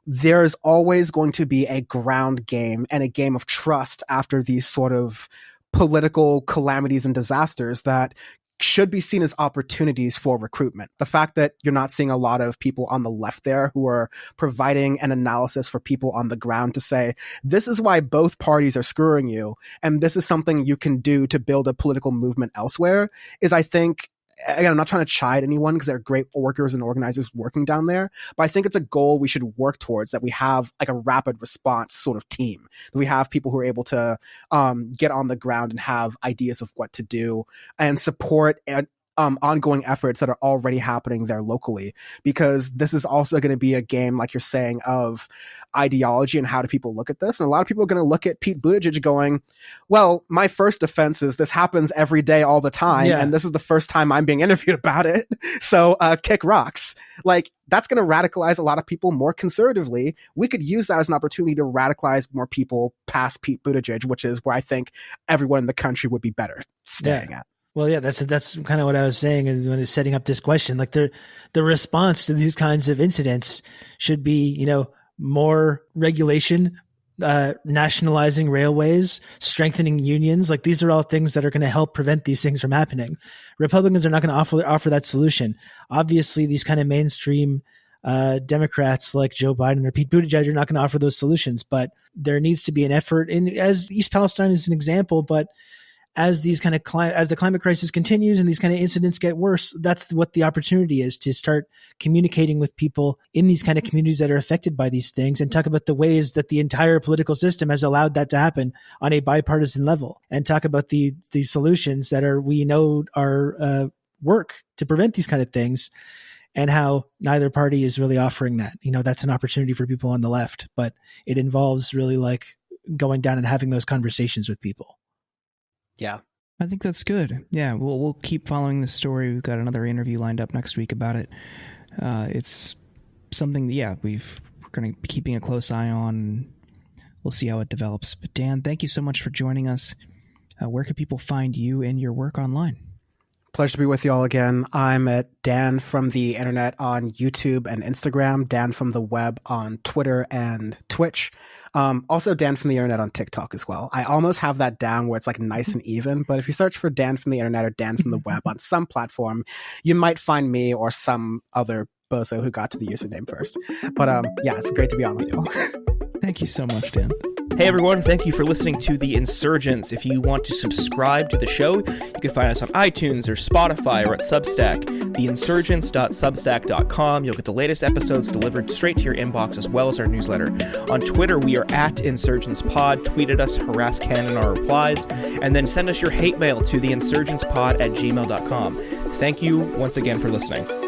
there's always going to be a ground game and a game of trust after these sort of political calamities and disasters that should be seen as opportunities for recruitment. The fact that you're not seeing a lot of people on the left there who are providing an analysis for people on the ground to say, this is why both parties are screwing you, and this is something you can do to build a political movement elsewhere, is, I think, again, I'm not trying to chide anyone because there are great workers and organizers working down there, but I think it's a goal we should work towards, that we have like a rapid response sort of team, that we have people who are able to get on the ground and have ideas of what to do and support ongoing efforts that are already happening there locally, because this is also going to be a game, like you're saying, of ideology and how do people look at this. And a lot of people are going to look at Pete Buttigieg going, well, my first defense is this happens every day all the time, and this is the first time I'm being interviewed about it, so kick rocks. Like, that's going to radicalize a lot of people more conservatively. We could use that as an opportunity to radicalize more people past Pete Buttigieg, which is where I think everyone in the country would be better staying at. Well, yeah, that's kind of what I was saying is when it's setting up this question. Like, the response to these kinds of incidents should be, more regulation, nationalizing railways, strengthening unions. Like, these are all things that are going to help prevent these things from happening. Republicans are not going to offer that solution. Obviously, these kind of mainstream Democrats like Joe Biden or Pete Buttigieg are not going to offer those solutions, but there needs to be an effort. And as East Palestine is an example, but as these kind of as the climate crisis continues and these kind of incidents get worse, that's what the opportunity is, to start communicating with people in these kind of communities that are affected by these things, and talk about the ways that the entire political system has allowed that to happen on a bipartisan level, and talk about the solutions that are work to prevent these kind of things, and how neither party is really offering that. That's an opportunity for people on the left, but it involves really like going down and having those conversations with people. Yeah. I think that's good. Yeah, we'll keep following this story. We've got another interview lined up next week about it. It's something that, we're going to be keeping a close eye on. We'll see how it develops. But Dan, thank you so much for joining us. Where can people find you and your work online? Pleasure to be with you all again. I'm at Dan from the Internet on YouTube and Instagram, Dan from the Web on Twitter and Twitch. Also Dan from the Internet on TikTok as well. I almost have that down where it's like nice and even, but if you search for Dan from the Internet or Dan from the Web on some platform, you might find me or some other bozo who got to the username first. But it's great to be on with you all. Thank you so much, Dan. Hey everyone, thank you for listening to The Insurgents. If you want to subscribe to the show, you can find us on iTunes or Spotify or at Substack, theinsurgents.substack.com. You'll get the latest episodes delivered straight to your inbox, as well as our newsletter. On Twitter, we are at InsurgentsPod. Tweet at us, harass Ken in our replies, and then send us your hate mail to theinsurgentspod@gmail.com. Thank you once again for listening.